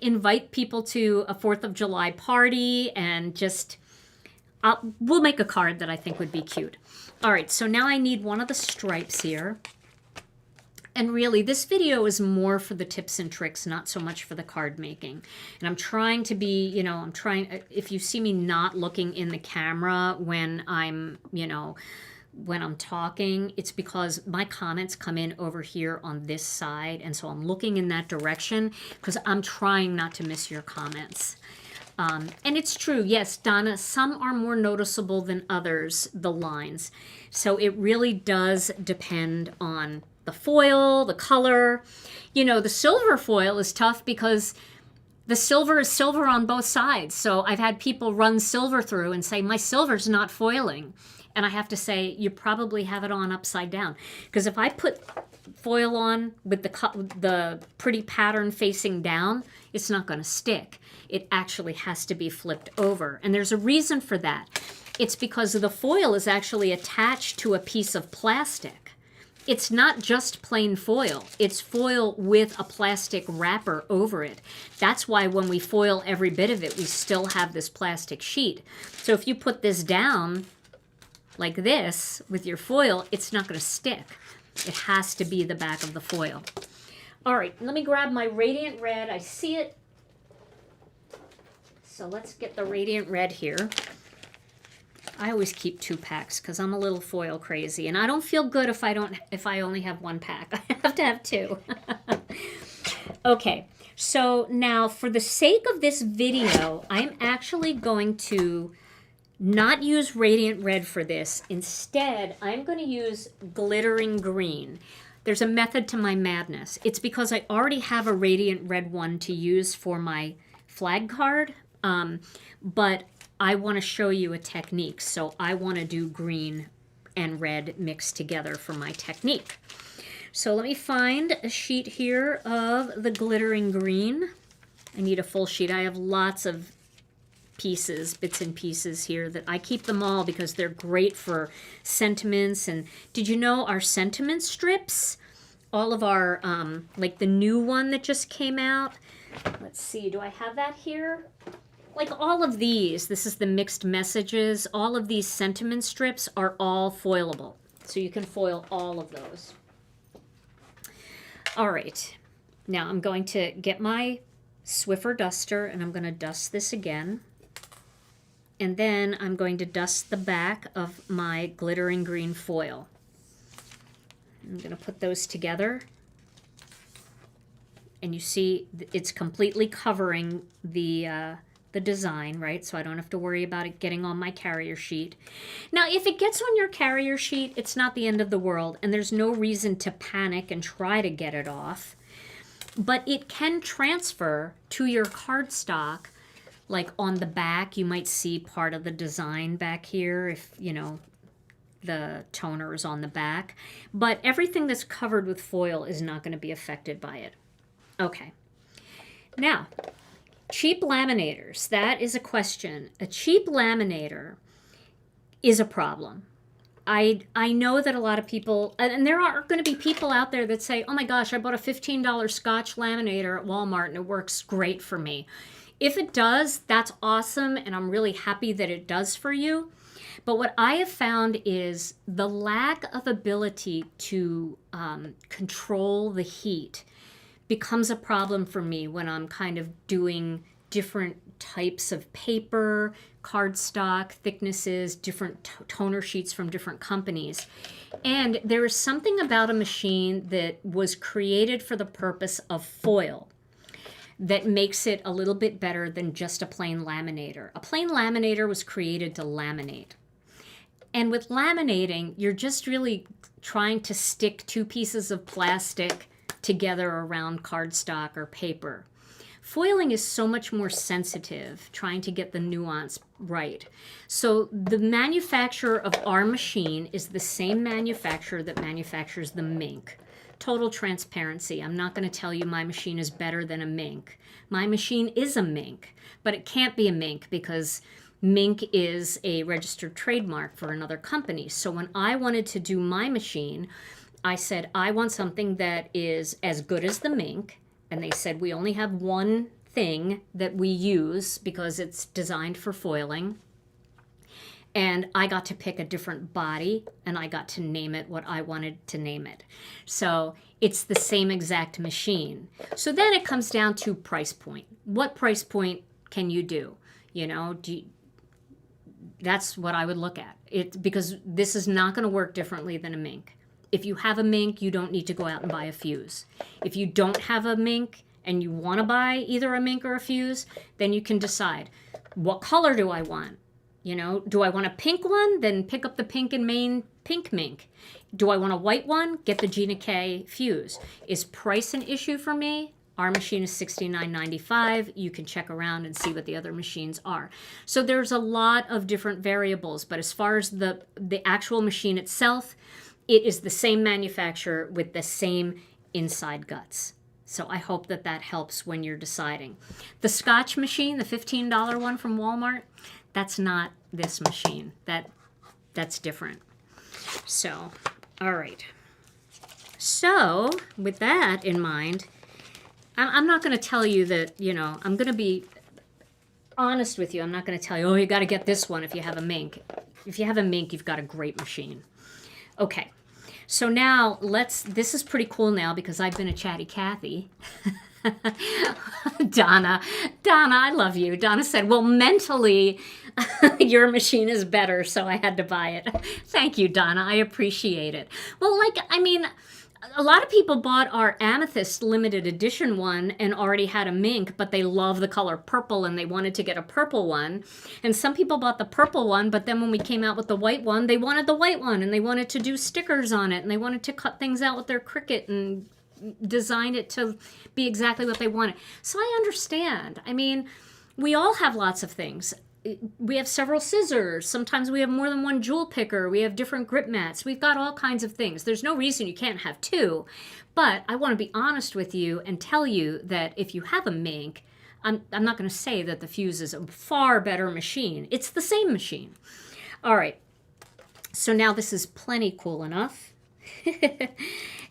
invite people to a 4th of July party, and just we'll make a card that I think would be cute. All right, so now I need one of the stripes here. And really, this video is more for the tips and tricks, not so much for the card making. And I'm trying to be, if you see me not looking in the camera when I'm, when I'm talking, it's because my comments come in over here on this side, and so I'm looking in that direction because I'm trying not to miss your comments. And it's true, yes, Donna, some are more noticeable than others, the lines. So it really does depend on the foil, the color. You know, the silver foil is tough because the silver is silver on both sides. So I've had people run silver through and say, my silver's not foiling. And I have to say, you probably have it on upside down. Because if I put foil on with the pretty pattern facing down, it's not going to stick. It actually has to be flipped over. And there's a reason for that. It's because the foil is actually attached to a piece of plastic. It's not just plain foil. It's foil with a plastic wrapper over it. That's why when we foil every bit of it, we still have this plastic sheet. So if you put this down like this with your foil, it's not going to stick. It has to be the back of the foil. All right, let me grab my Radiant Red. I see it. So let's get the Radiant Red here. I always keep 2 packs because I'm a little foil crazy, and I don't feel good if I only have 1 pack. I have to have 2. Okay, so now for the sake of this video, I'm actually going to not use Radiant Red for this. Instead, I'm going to use Glittering Green. There's a method to my madness. It's because I already have a Radiant Red one to use for my flag card, but I want to show you a technique. So I want to do green and red mixed together for my technique. So let me find a sheet here of the Glittering Green. I need a full sheet. I have lots of pieces, bits and pieces here that I keep them all because they're great for sentiments. And did you know our sentiment strips, all of our, like the new one that just came out. Let's see, do I have that here? Like all of these, this is the mixed messages. All of these sentiment strips are all foilable. So you can foil all of those. All right, now I'm going to get my Swiffer duster and I'm going to dust this again. And then I'm going to dust the back of my Glittering Green foil. I'm going to put those together. And you see it's completely covering the design, right? So I don't have to worry about it getting on my carrier sheet. Now, if it gets on your carrier sheet, it's not the end of the world, and there's no reason to panic and try to get it off. But it can transfer to your cardstock. Like on the back, you might see part of the design back here if, you know, the toner is on the back. But everything that's covered with foil is not going to be affected by it. Okay. Now, cheap laminators. That is a question. A cheap laminator is a problem. I know that a lot of people, and there are going to be people out there that say, oh my gosh, I bought a $15 Scotch laminator at Walmart and it works great for me. If it does, that's awesome, and I'm really happy that it does for you. But what I have found is the lack of ability to control the heat becomes a problem for me when I'm kind of doing different types of paper, cardstock, thicknesses, different toner sheets from different companies. And there is something about a machine that was created for the purpose of foil that makes it a little bit better than just a plain laminator. A plain laminator was created to laminate. And with laminating, you're just really trying to stick 2 pieces of plastic together around cardstock or paper. Foiling is so much more sensitive, trying to get the nuance right. So the manufacturer of our machine is the same manufacturer that manufactures the Mink. Total transparency. I'm not going to tell you my machine is better than a Mink. My machine is a Mink, but it can't be a Mink because Mink is a registered trademark for another company. So when I wanted to do my machine, I said, I want something that is as good as the Mink. And they said, we only have one thing that we use because it's designed for foiling. And I got to pick a different body, and I got to name it what I wanted to name it. So it's the same exact machine. So then it comes down to price point. What price point can you do? You know, That's what I would look at. Because this is not going to work differently than a mink. If you have a mink, you don't need to go out and buy a fuse. If you don't have a mink and you want to buy either a mink or a fuse, then you can decide, what color do I want? You know, do I want a pink one? Then pick up the Pink and Main pink mink. Do I want a white one? Get the Gina K fuse. Is price an issue for me? Our machine is $69.95. You can check around and see what the other machines are. So there's a lot of different variables, but as far as the actual machine itself, it is the same manufacturer with the same inside guts. So I hope that that helps when you're deciding. The Scotch machine, the $15 one from Walmart, that's not this machine. That's different. So, all right. So with that in mind, I'm not going to tell you that, you know, I'm going to be honest with you. I'm not going to tell you, oh, you got to get this one if you have a mink. If you have a mink, you've got a great machine. Okay. So now this is pretty cool now because I've been a chatty Cathy. Donna, I love you. Donna said, well, mentally, your machine is better, so I had to buy it. Thank you, Donna. I appreciate it. Well, a lot of people bought our Amethyst limited edition one and already had a mink, but they love the color purple and they wanted to get a purple one. And some people bought the purple one, but then when we came out with the white one, they wanted the white one and they wanted to do stickers on it and they wanted to cut things out with their Cricut and design it to be exactly what they wanted. So I understand. I mean, we all have lots of things. We have several scissors. Sometimes we have more than one jewel picker. We have different grip mats. We've got all kinds of things. There's no reason you can't have two. But I want to be honest with you and tell you that if you have a mink, I'm not going to say that the fuse is a far better machine. It's the same machine. All right. So now this is plenty cool enough.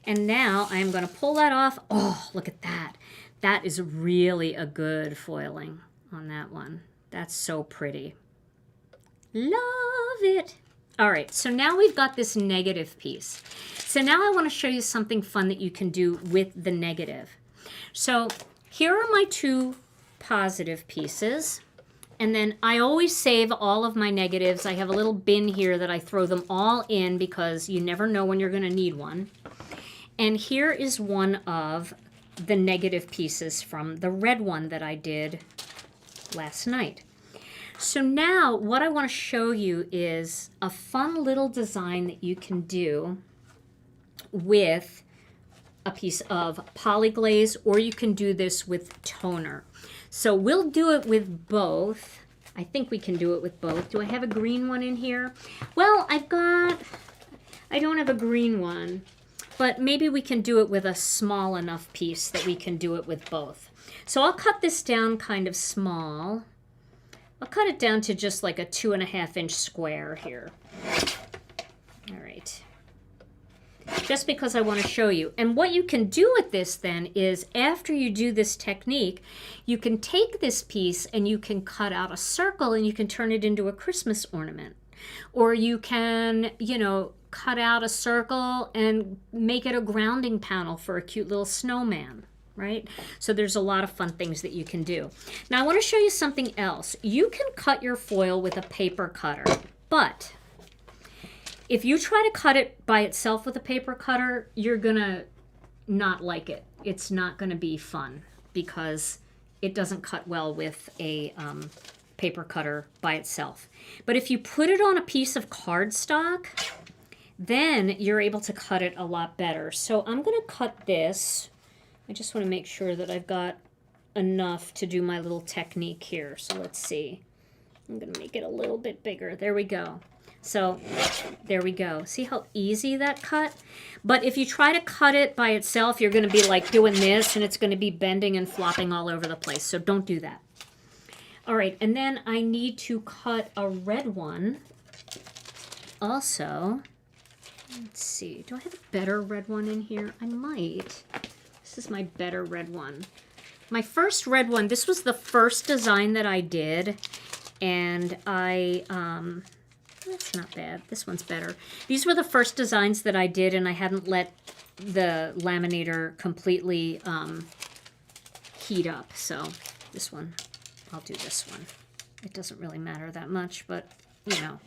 And now I'm going to pull that off. Oh, look at that. That is really a good foiling on that one. That's so pretty. Love it. All right, so now we've got this negative piece. So now I want to show you something fun that you can do with the negative. So here are my two positive pieces. And then I always save all of my negatives. I have a little bin here that I throw them all in because you never know when you're going to need one. And here is one of the negative pieces from the red one that I did last night. So now what I want to show you is a fun little design that you can do with a piece of Poly-Glaze, or you can do this with toner. So we'll do it with both. I think we can do it with both. Do I have a green one in here? Well, I don't have a green one, but maybe we can do it with a small enough piece that we can do it with both. So I'll cut this down kind of small. I'll cut it down to just like a 2.5 inch square here. All right. Just because I want to show you. And what you can do with this then is after you do this technique, you can take this piece and you can cut out a circle and you can turn it into a Christmas ornament. Or you can, you know, cut out a circle and make it a grounding panel for a cute little snowman, right? So there's a lot of fun things that you can do. Now I want to show you something else. You can cut your foil with a paper cutter, but if you try to cut it by itself with a paper cutter, you're gonna not like it. It's not gonna be fun because it doesn't cut well with a paper cutter by itself. But if you put it on a piece of cardstock, then you're able to cut it a lot better. So I'm gonna cut this. I just want to make sure that I've got enough to do my little technique here. So let's see. I'm going to make it a little bit bigger. There we go. So there we go. See how easy that cut? But if you try to cut it by itself, you're going to be like doing this and it's going to be bending and flopping all over the place. So don't do that. All right. And then I need to cut a red one also. Let's see. Do I have a better red one in here? I might. This is my better red one. My first red one, this was the first design that I did. And that's not bad. This one's better. These were the first designs that I did, and I hadn't let the laminator completely heat up. So this one, I'll do this one. It doesn't really matter that much, but you know.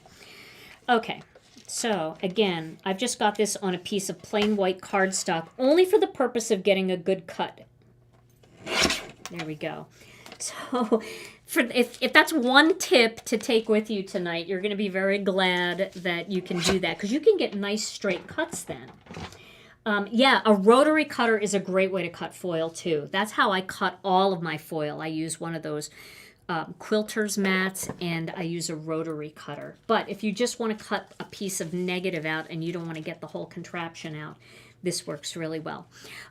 Okay, so again, I've just got this on a piece of plain white cardstock, only for the purpose of getting a good cut. There we go. So if that's one tip to take with you tonight, you're going to be very glad that you can do that, because you can get nice straight cuts then. Yeah, a rotary cutter is a great way to cut foil too. That's how I cut all of my foil. I use one of those quilter's mats, and I use a rotary cutter. But if you just want to cut a piece of negative out and you don't want to get the whole contraption out, this works really well.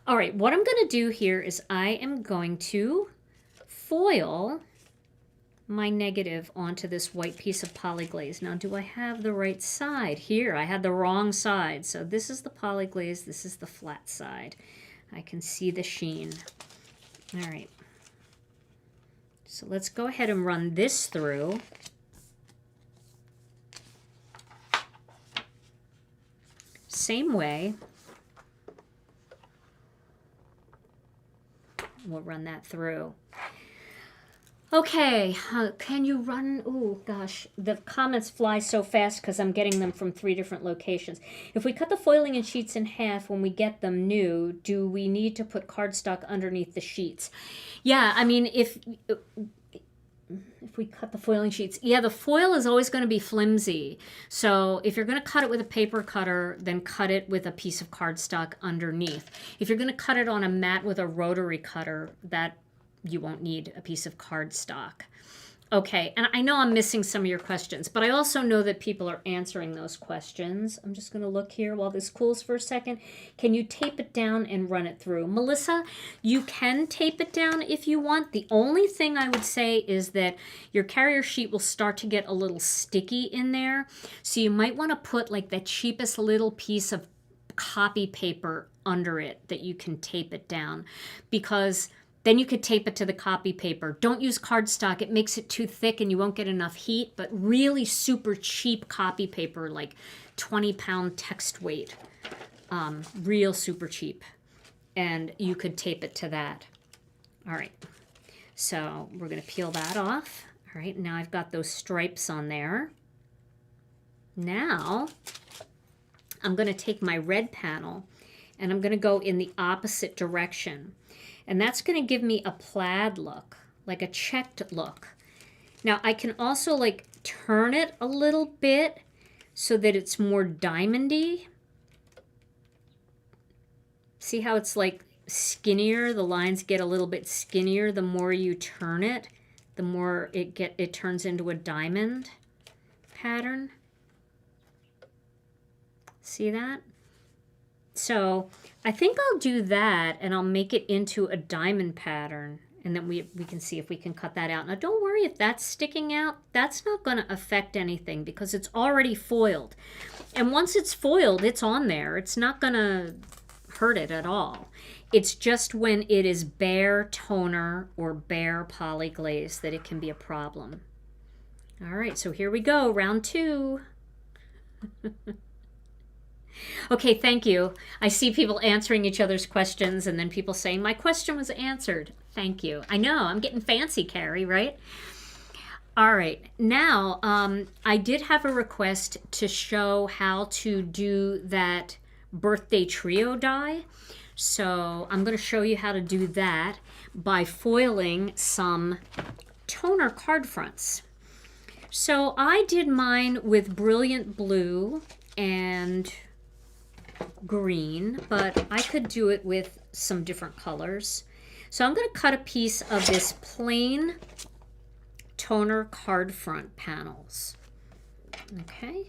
All right, what I'm going to do here is I am going to foil my negative onto this white piece of Poly-Glaze. Now, do I have the right side? Here, I had the wrong side. So this is the Poly-Glaze, this is the flat side. I can see the sheen. All right. So let's go ahead and run this through. Same way. We'll run that through. Okay, can you run? Oh gosh, the comments fly so fast because I'm getting them from 3 different locations. If we cut the foiling and sheets in half when we get them new, do we need to put cardstock underneath the sheets? Yeah, I mean, if we cut the foiling sheets, yeah, the foil is always going to be flimsy. So if you're going to cut it with a paper cutter, then cut it with a piece of cardstock underneath. If you're going to cut it on a mat with a rotary cutter, that you won't need a piece of cardstock. Okay, and I know I'm missing some of your questions, but I also know that people are answering those questions. I'm just going to look here while this cools for a second. Can you tape it down and run it through? Melissa, you can tape it down if you want. The only thing I would say is that your carrier sheet will start to get a little sticky in there. So you might want to put like the cheapest little piece of copy paper under it that you can tape it down, because then you could tape it to the copy paper. Don't use cardstock. It makes it too thick and you won't get enough heat, but really super cheap copy paper, like 20-pound text weight, real super cheap. And you could tape it to that. All right, so we're gonna peel that off. All right, now I've got those stripes on there. Now, I'm gonna take my red panel and I'm gonna go in the opposite direction. And that's going to give me a plaid look, like a checked look. Now I can also like turn it a little bit so that it's more diamondy. See how it's like skinnier? The lines get a little bit skinnier the more you turn it, the more it turns into a diamond pattern. See that? So I think I'll do that, and I'll make it into a diamond pattern, and then we can see if we can cut that out. Now don't worry if that's sticking out. That's not going to affect anything because it's already foiled. And once it's foiled, it's on there. It's not going to hurt it at all. It's just when it is bare toner or bare Poly-Glaze that it can be a problem. All right, so here we go, round 2. Okay, thank you. I see people answering each other's questions and then people saying, my question was answered. Thank you. I know, I'm getting fancy, Carrie, right? All right, now I did have a request to show how to do that birthday trio die. So I'm going to show you how to do that by foiling some toner card fronts. So I did mine with brilliant blue and green, but I could do it with some different colors. So I'm going to cut a piece of this plain toner card front panels. Okay.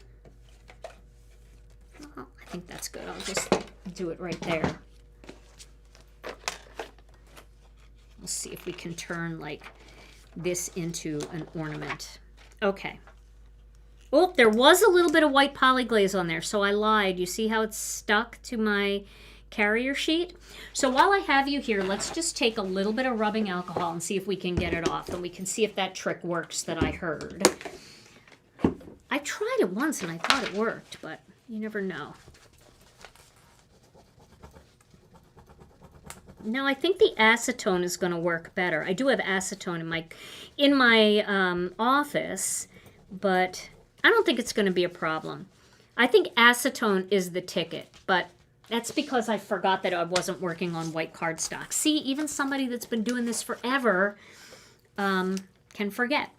Well, I think that's good. I'll just do it right there. We'll see if we can turn like this into an ornament. Okay. Oh, there was a little bit of white Poly-Glaze on there, so I lied. You see how it's stuck to my carrier sheet? So while I have you here, let's just take a little bit of rubbing alcohol and see if we can get it off, and we can see if that trick works that I heard. I tried it once and I thought it worked, but you never know. No, I think the acetone is going to work better. I do have acetone in my office, but I don't think it's going to be a problem. I think acetone is the ticket, but that's because I forgot that I wasn't working on white cardstock. See, even somebody that's been doing this forever can forget.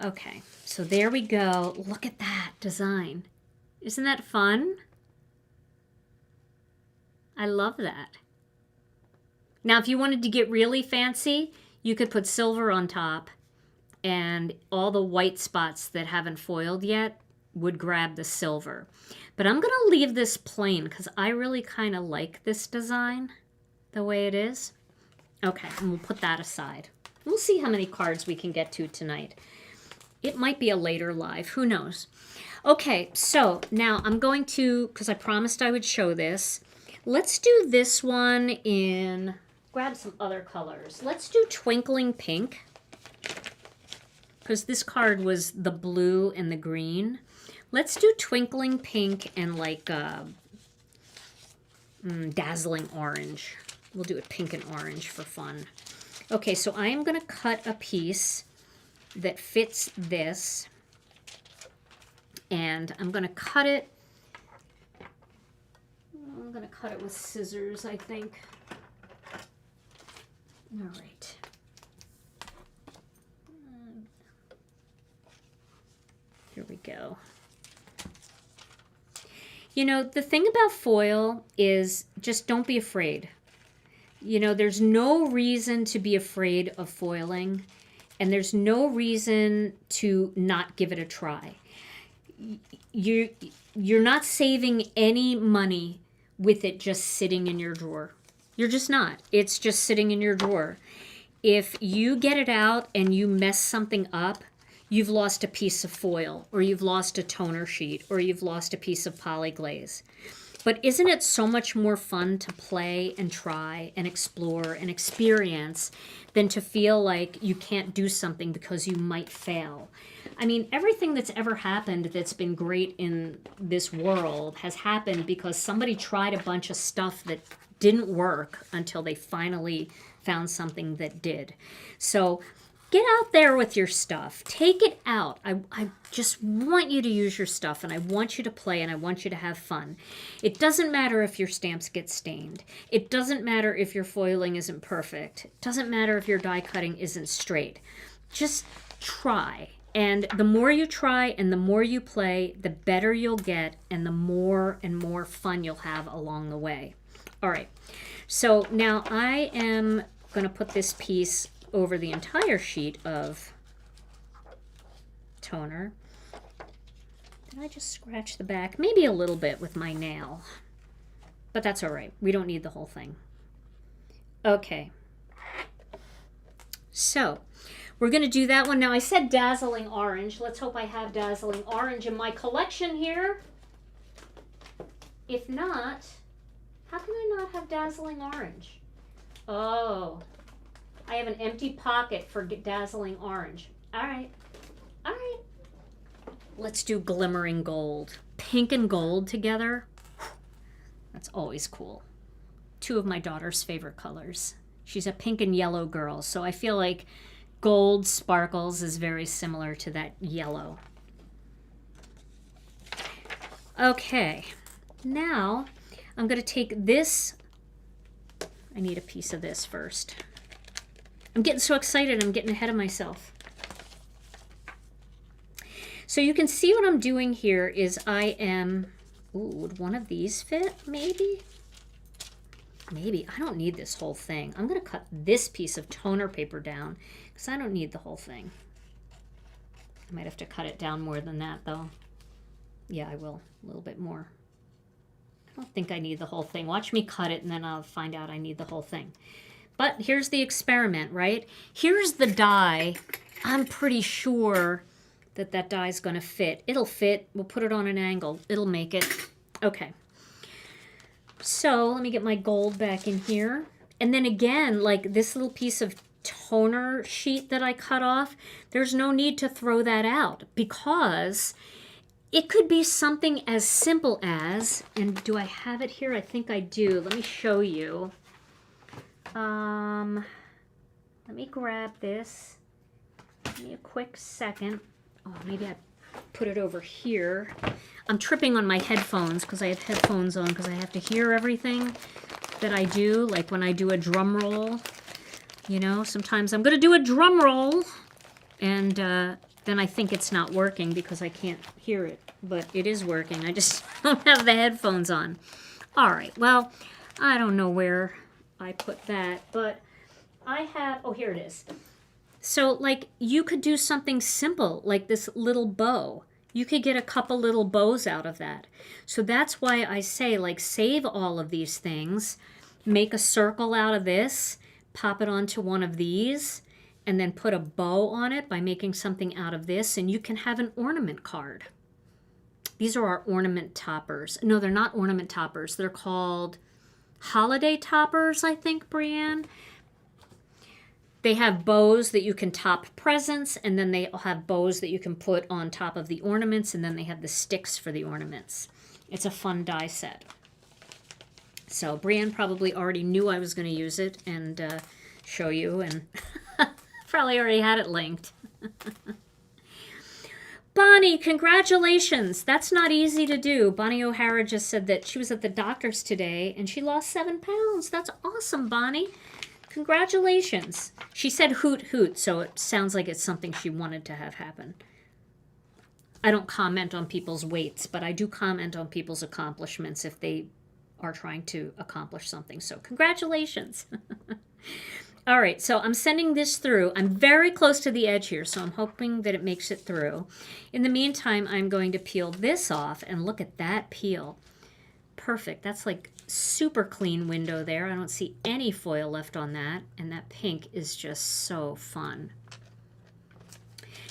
Okay, so there we go. Look at that design. Isn't that fun? I love that. Now, if you wanted to get really fancy, you could put silver on top, and all the white spots that haven't foiled yet would grab the silver. But I'm going to leave this plain because I really kind of like this design the way it is. Okay, and we'll put that aside. We'll see how many cards we can get to tonight. It might be a later live. Who knows? Okay, so now I'm going to, because I promised I would show this, let's do this one in, grab some other colors. Let's do Twinkling Pink, because this card was the blue and the green. Let's do Twinkling Pink and like Dazzling Orange. We'll do it pink and orange for fun. Okay, so I am going to cut a piece that fits this, and I'm going to cut it. I'm going to cut it with scissors, I think. All right. Here we go. You know, the thing about foil is just don't be afraid. You know, there's no reason to be afraid of foiling, and there's no reason to not give it a try. You're not saving any money with it just sitting in your drawer. You're just not. It's just sitting in your drawer. If you get it out and you mess something up, you've lost a piece of foil, or you've lost a toner sheet, or you've lost a piece of Poly-Glaze. But isn't it so much more fun to play and try and explore and experience than to feel like you can't do something because you might fail? I mean, everything that's ever happened that's been great in this world has happened because somebody tried a bunch of stuff that didn't work until they finally found something that did. So get out there with your stuff. Take it out. I just want you to use your stuff, and I want you to play, and I want you to have fun. It doesn't matter if your stamps get stained. It doesn't matter if your foiling isn't perfect. It doesn't matter if your die cutting isn't straight. Just try. And the more you try and the more you play, the better you'll get, and the more and more fun you'll have along the way. All right. So now I am going to put this piece over the entire sheet of toner. Did I just scratch the back? Maybe a little bit with my nail, but that's all right. We don't need the whole thing. Okay. So we're going to do that one. Now I said Dazzling Orange. Let's hope I have Dazzling Orange in my collection here. If not, how can I not have Dazzling Orange? Oh, I have an empty pocket for Dazzling Orange. All right. All right. Let's do Glimmering Gold. Pink and gold together. That's always cool. Two of my daughter's favorite colors. She's a pink and yellow girl, so I feel like gold sparkles is very similar to that yellow. Okay. Now I'm going to take this. I need a piece of this first. I'm getting so excited, I'm getting ahead of myself. So you can see what I'm doing here is I am, ooh, would one of these fit maybe? Maybe, I don't need this whole thing. I'm gonna cut this piece of toner paper down because I don't need the whole thing. I might have to cut it down more than that though. Yeah, I will, a little bit more. I don't think I need the whole thing. Watch me cut it and then I'll find out I need the whole thing. But here's the experiment, right? Here's the die. I'm pretty sure that that die is going to fit. It'll fit. We'll put it on an angle. It'll make it. Okay. So let me get my gold back in here. And then again, like this little piece of toner sheet that I cut off, there's no need to throw that out because it could be something as simple as, and do I have it here? I think I do. Let me show you. Let me grab this. Give me a quick second. Oh, maybe I put it over here. I'm tripping on my headphones because I have headphones on because I have to hear everything that I do. Like when I do a drum roll, you know, sometimes I'm going to do a drum roll and then I think it's not working because I can't hear it. But it is working. I just don't have the headphones on. All right. Well, I don't know where I put that, but I have, oh, here it is. So, like, you could do something simple, like this little bow. You could get a couple little bows out of that. So that's why I say, like, save all of these things, make a circle out of this, pop it onto one of these, and then put a bow on it by making something out of this, and you can have an ornament card. These are our ornament toppers. No, they're not ornament toppers. They're called holiday toppers, I think, Brienne. They have bows that you can top presents, and then they have bows that you can put on top of the ornaments, and then they have the sticks for the ornaments. It's a fun die set. So Brienne probably already knew I was going to use it and show you, and probably already had it linked. Bonnie, congratulations. That's not easy to do. Bonnie O'Hara just said that she was at the doctor's today and she lost 7 pounds. That's awesome, Bonnie. Congratulations. She said hoot hoot, so it sounds like it's something she wanted to have happen. I don't comment on people's weights, but I do comment on people's accomplishments if they are trying to accomplish something. So congratulations. All right, so I'm sending this through. I'm very close to the edge here, so I'm hoping that it makes it through. In the meantime, I'm going to peel this off, and look at that peel. Perfect. That's like super clean window there. I don't see any foil left on that, and that pink is just so fun.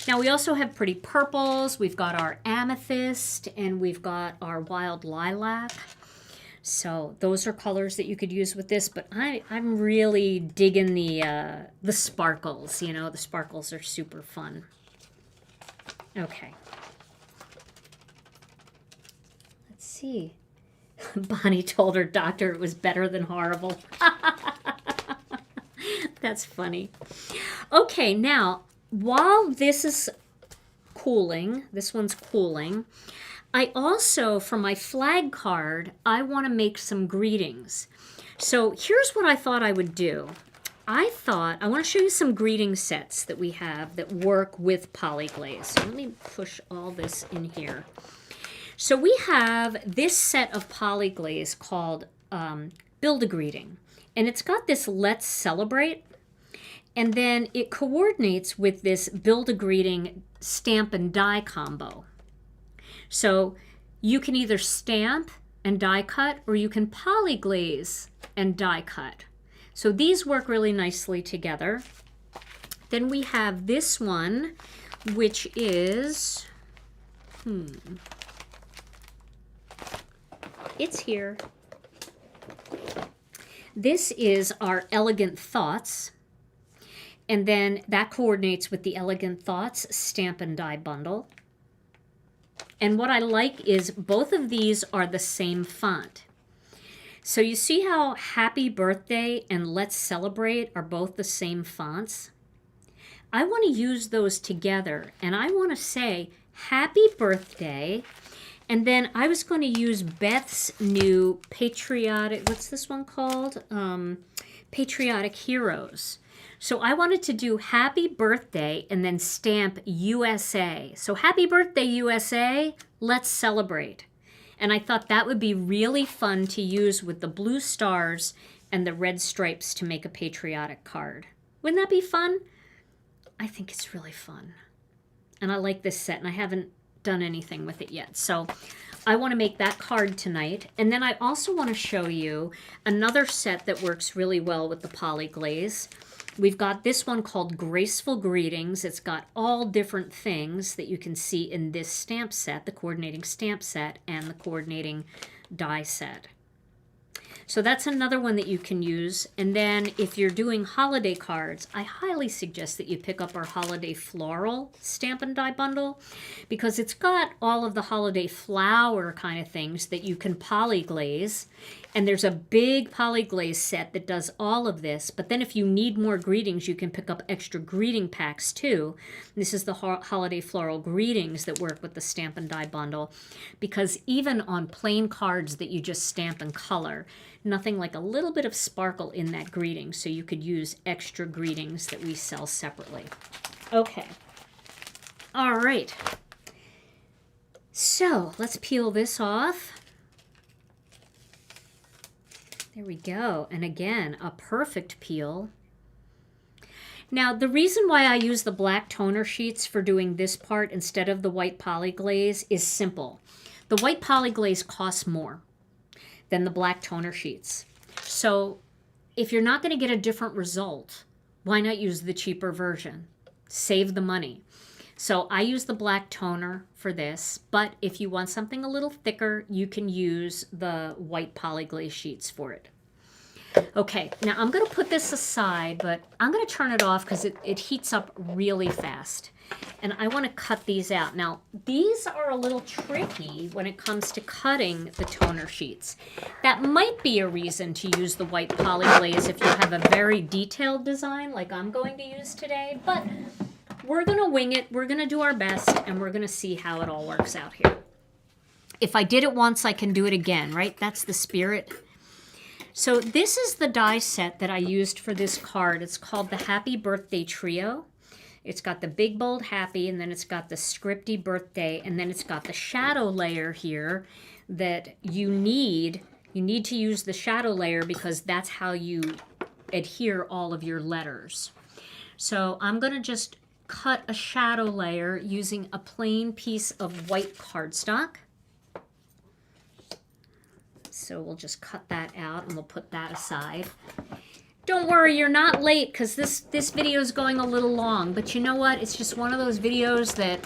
Now we also have pretty purples. We've got our amethyst, and we've got our wild lilac. So those are colors that you could use with this, but I'm really digging the sparkles. You know, the sparkles are super fun. Okay. Let's see. Bonnie told her doctor it was better than horrible. That's funny. Okay, now, while this is cooling, this one's cooling, I also, for my flag card, I want to make some greetings. So here's what I thought I would do. I want to show you some greeting sets that we have that work with Poly-Glaze. So let me push all this in here. So we have this set of Poly-Glaze called Build a Greeting. And it's got this Let's Celebrate. And then it coordinates with this Build a Greeting stamp and die combo. So you can either stamp and die cut, or you can Poly-Glaze and die cut. So these work really nicely together. Then we have this one, which is, it's here. This is our Elegant Thoughts. And then that coordinates with the Elegant Thoughts stamp and die bundle. And what I like is both of these are the same font. So you see how Happy Birthday and Let's Celebrate are both the same fonts? I want to use those together, and I want to say Happy Birthday, and then I was going to use Beth's new Patriotic, what's this one called? Patriotic Heroes. So I wanted to do Happy Birthday and then stamp USA. So Happy Birthday, USA, let's celebrate. And I thought that would be really fun to use with the blue stars and the red stripes to make a patriotic card. Wouldn't that be fun? I think it's really fun. And I like this set, and I haven't done anything with it yet. So I want to make that card tonight. And then I also want to show you another set that works really well with the Poly-Glaze. We've got this one called Graceful Greetings. It's got all different things that you can see in this stamp set, the coordinating stamp set and the coordinating die set. So that's another one that you can use. And then if you're doing holiday cards, I highly suggest that you pick up our Holiday Floral Stamp and Die Bundle, because it's got all of the holiday flower kind of things that you can polyglaze. And there's a big polyglaze set that does all of this. But then if you need more greetings, you can pick up extra greeting packs too. This is the Holiday Floral Greetings that work with the Stamp and Die Bundle, because even on plain cards that you just stamp and color, nothing like a little bit of sparkle in that greeting, so you could use extra greetings that we sell separately. Okay. All right. So let's peel this off. There we go. And again, a perfect peel. Now, the reason why I use the black toner sheets for doing this part instead of the white polyglaze is simple. The white polyglaze costs more than the black toner sheets. So if you're not going to get a different result, why not use the cheaper version? Save the money. So I use the black toner for this, but if you want something a little thicker, you can use the white polyglaze sheets for it. Okay, now I'm going to put this aside, but I'm going to turn it off because it heats up really fast. And I want to cut these out. Now, these are a little tricky when it comes to cutting the toner sheets. That might be a reason to use the white polyglaze if you have a very detailed design like I'm going to use today, but we're going to wing it, we're going to do our best, and we're going to see how it all works out here. If I did it once, I can do it again, right? That's the spirit. So this is the die set that I used for this card. It's called the Happy Birthday Trio. It's got the big bold happy, and then it's got the scripty birthday, and then it's got the shadow layer here that you need. You need to use the shadow layer because that's how you adhere all of your letters. So I'm going to just cut a shadow layer using a plain piece of white cardstock. So we'll just cut that out and we'll put that aside. Don't worry, you're not late because this video is going a little long, but you know what? It's just one of those videos that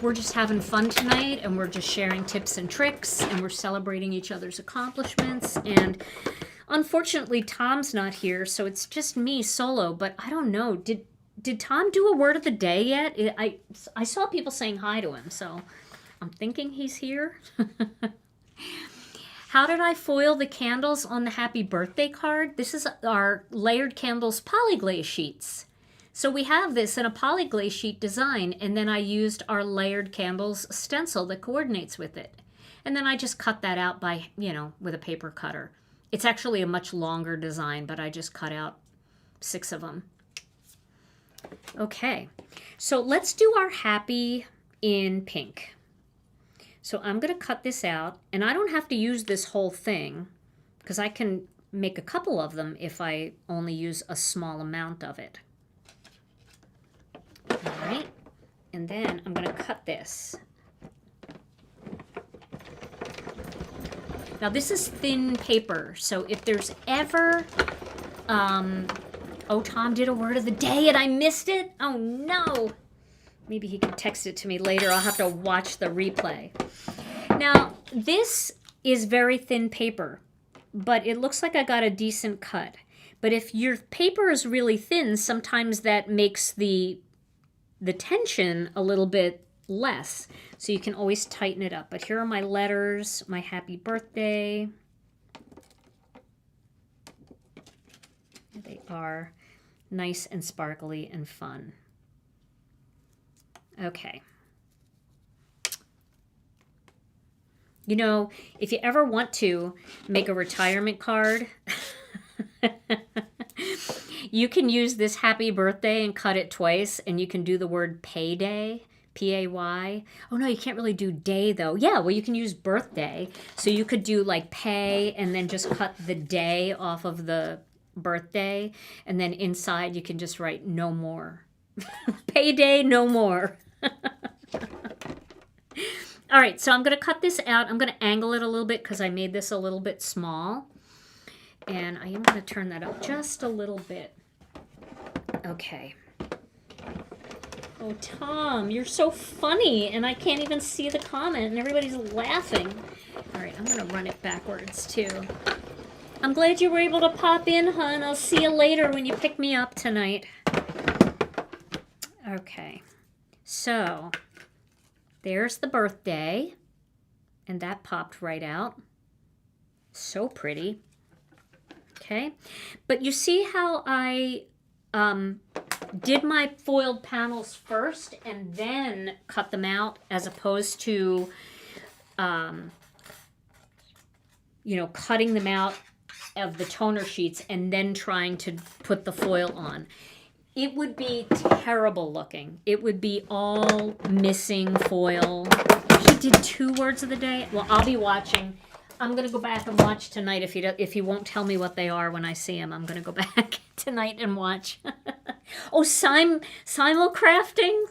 we're just having fun tonight, and we're just sharing tips and tricks, and we're celebrating each other's accomplishments. And unfortunately, Tom's not here, so it's just me solo, but I don't know. Did Tom do a word of the day yet? I saw people saying hi to him, so I'm thinking he's here. How did I foil the candles on the happy birthday card? This is our layered candles polyglaze sheets. So we have this in a polyglaze sheet design, and then I used our layered candles stencil that coordinates with it. And then I just cut that out by, with a paper cutter. It's actually a much longer design, but I just cut out 6 of them. Okay, so let's do our happy in pink. So I'm going to cut this out, and I don't have to use this whole thing because I can make a couple of them if I only use a small amount of it. All right, and then I'm going to cut this. Now this is thin paper, so if there's ever, oh, Tom did a word of the day and I missed it? Oh no. Maybe he can text it to me later. I'll have to watch the replay. Now, this is very thin paper, but it looks like I got a decent cut. But if your paper is really thin, sometimes that makes the tension a little bit less. So you can always tighten it up. But here are my letters, my happy birthday. They are nice and sparkly and fun. Okay. If you ever want to make a retirement card, you can use this happy birthday and cut it twice, and you can do the word payday, P-A-Y. Oh, no, you can't really do day, though. Yeah, well, you can use birthday. So you could do, like, pay and then just cut the day off of the birthday, and then inside you can just write no more. Payday, no more. All right, so I'm going to cut this out. I'm going to angle it a little bit because I made this a little bit small. And I am going to turn that up just a little bit. Okay. Oh, Tom, you're so funny, and I can't even see the comment, and everybody's laughing. All right, I'm going to run it backwards, too. I'm glad you were able to pop in, hon. I'll see you later when you pick me up tonight. Okay, so there's the birthday, and that popped right out. So pretty. Okay, but you see how I did my foiled panels first and then cut them out, as opposed to, you know, cutting them out of the toner sheets and then trying to put the foil on. It would be terrible looking. It would be all missing foil. He did 2 words of the day. Well, I'll be watching. I'm going to go back and watch tonight. If he won't tell me what they are when I see him, I'm going to go back tonight and watch. Oh, simulcrafting?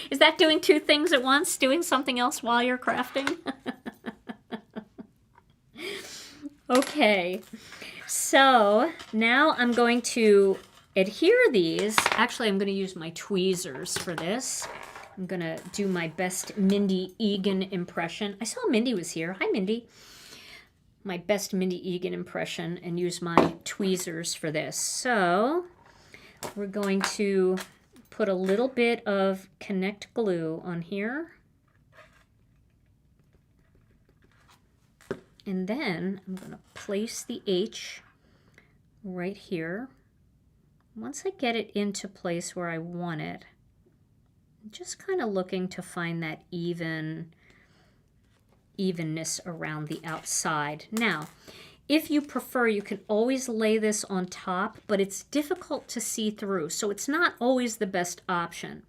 Is that doing 2 things at once? Doing something else while you're crafting? Okay, so now I'm going to adhere these. Actually, I'm going to use my tweezers for this. I'm going to do my best Mindy Egan impression. I saw Mindy was here. Hi, Mindy. My best Mindy Egan impression, and use my tweezers for this. So we're going to put a little bit of Connect glue on here. And then I'm going to place the H right here. Once I get it into place where I want it, I'm just kind of looking to find that evenness around the outside. Now, if you prefer, you can always lay this on top, but it's difficult to see through, so it's not always the best option.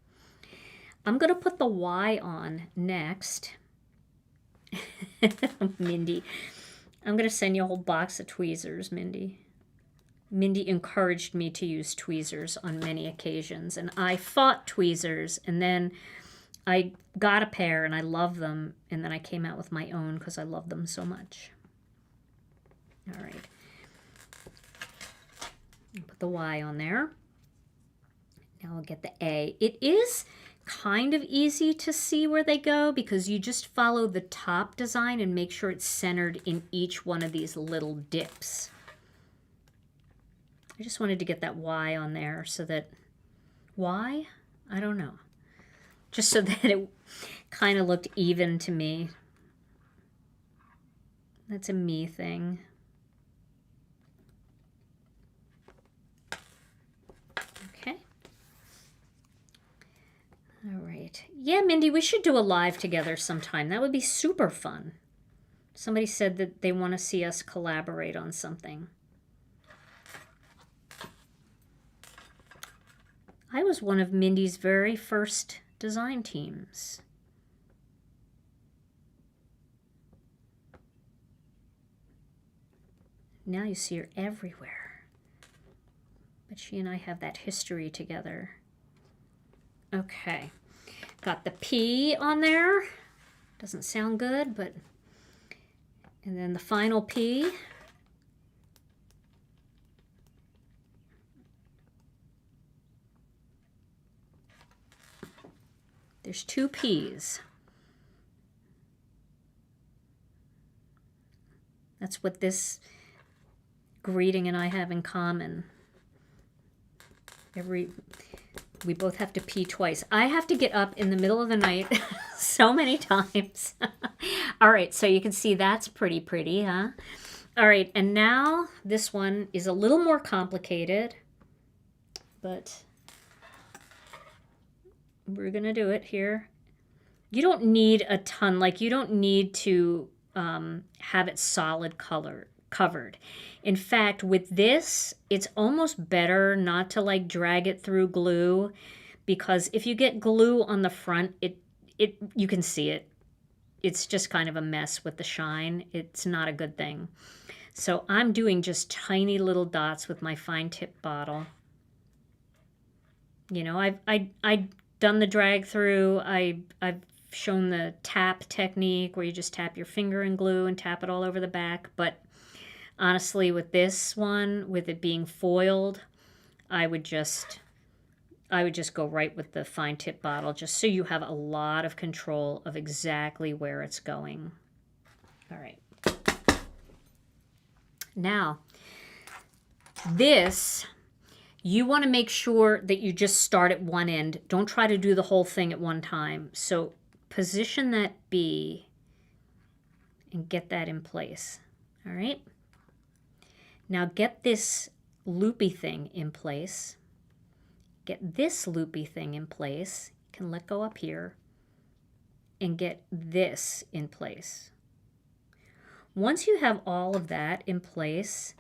I'm going to put the Y on next. Mindy, I'm going to send you a whole box of tweezers, Mindy. Mindy encouraged me to use tweezers on many occasions, and I fought tweezers, and then I got a pair and I love them, and then I came out with my own because I love them so much. All right. Put the Y on there. Now I'll get the A. It is kind of easy to see where they go because you just follow the top design and make sure it's centered in each one of these little dips. I just wanted to get that Y on there so that, why? I don't know. Just so that it kind of looked even to me. That's a me thing. Okay. All right. Yeah, Mindy, we should do a live together sometime. That would be super fun. Somebody said that they want to see us collaborate on something. I was one of Mindy's very first design teams. Now you see her everywhere. But she and I have that history together. Okay. Got the P on there. Doesn't sound good, but... And then the final P. There's 2 P's. That's what this greeting and I have in common. We both have to pee twice. I have to get up in the middle of the night so many times. All right, so you can see that's pretty, huh? All right, and now this one is a little more complicated, but we're gonna do it here. You don't need a ton, like you don't need to have it solid covered. In fact, with this, it's almost better not to like drag it through glue, because if you get glue on the front, you can see it. It's just kind of a mess with the shine. It's not a good thing. So I'm doing just tiny little dots with my fine tip bottle. You know, I've done the drag through. I've shown the tap technique where you just tap your finger in glue and tap it all over the back. But honestly, with this one, with it being foiled, I would just go right with the fine tip bottle, just so you have a lot of control of exactly where it's going. All right. Now, this, you want to make sure that you just start at one end. Don't try to do the whole thing at one time. So position that B and get that in place. All right. Now get this loopy thing in place. Get this loopy thing in place. You can let go up here and get this in place. Once you have all of that in place,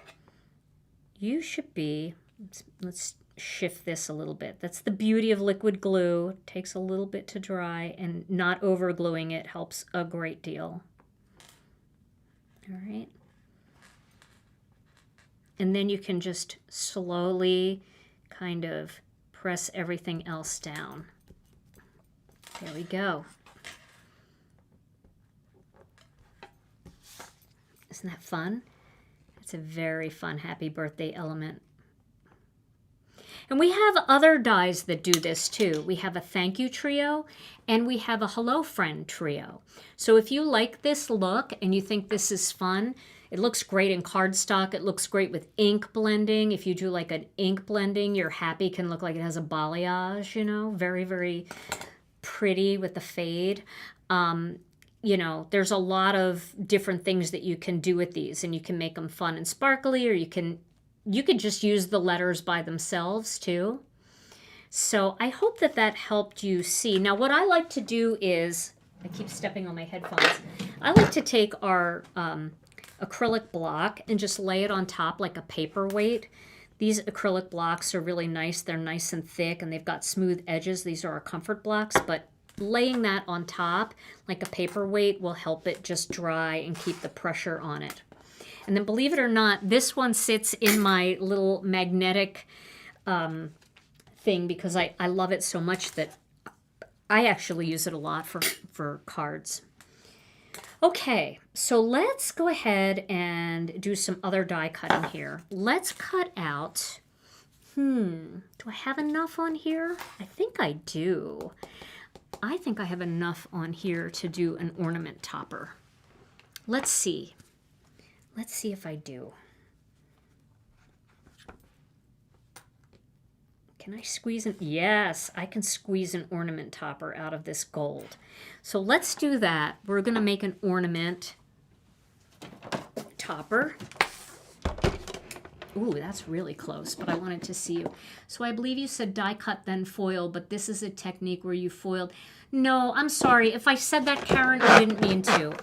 you should be, let's shift this a little bit. That's the beauty of liquid glue. It takes a little bit to dry, and not over gluing it helps a great deal. All right. And then you can just slowly kind of press everything else down. There we go. Isn't that fun? It's a very fun happy birthday element. And we have other dies that do this too. We have a thank you trio and we have a hello friend trio. So if you like this look and you think this is fun, it looks great in cardstock. It looks great with ink blending. If you do like an ink blending, your happy can look like it has a balayage, you know, very, very pretty with the fade. You know, there's a lot of different things that you can do with these, and you can make them fun and sparkly, or you could just use the letters by themselves too. So I hope that that helped you see. Now what I like to do is, I keep stepping on my headphones, I like to take our acrylic block and just lay it on top like a paperweight. These acrylic blocks are really nice. They're nice and thick and they've got smooth edges. These are our comfort blocks, but laying that on top like a paperweight will help it just dry and keep the pressure on it. And then believe it or not, this one sits in my little magnetic thing because I love it so much that I actually use it a lot for cards. Okay, so let's go ahead and do some other die cutting here. Let's cut out, do I have enough on here? I think I do. I think I have enough on here to do an ornament topper. Let's see. Let's see if I do. Can I squeeze an, yes, I can squeeze an ornament topper out of this gold. So let's do that. We're gonna make an ornament topper. Ooh, that's really close, but I wanted to see you. So I believe you said die cut then foil, but this is a technique where you foiled. No, I'm sorry. If I said that, Karen, I didn't mean to.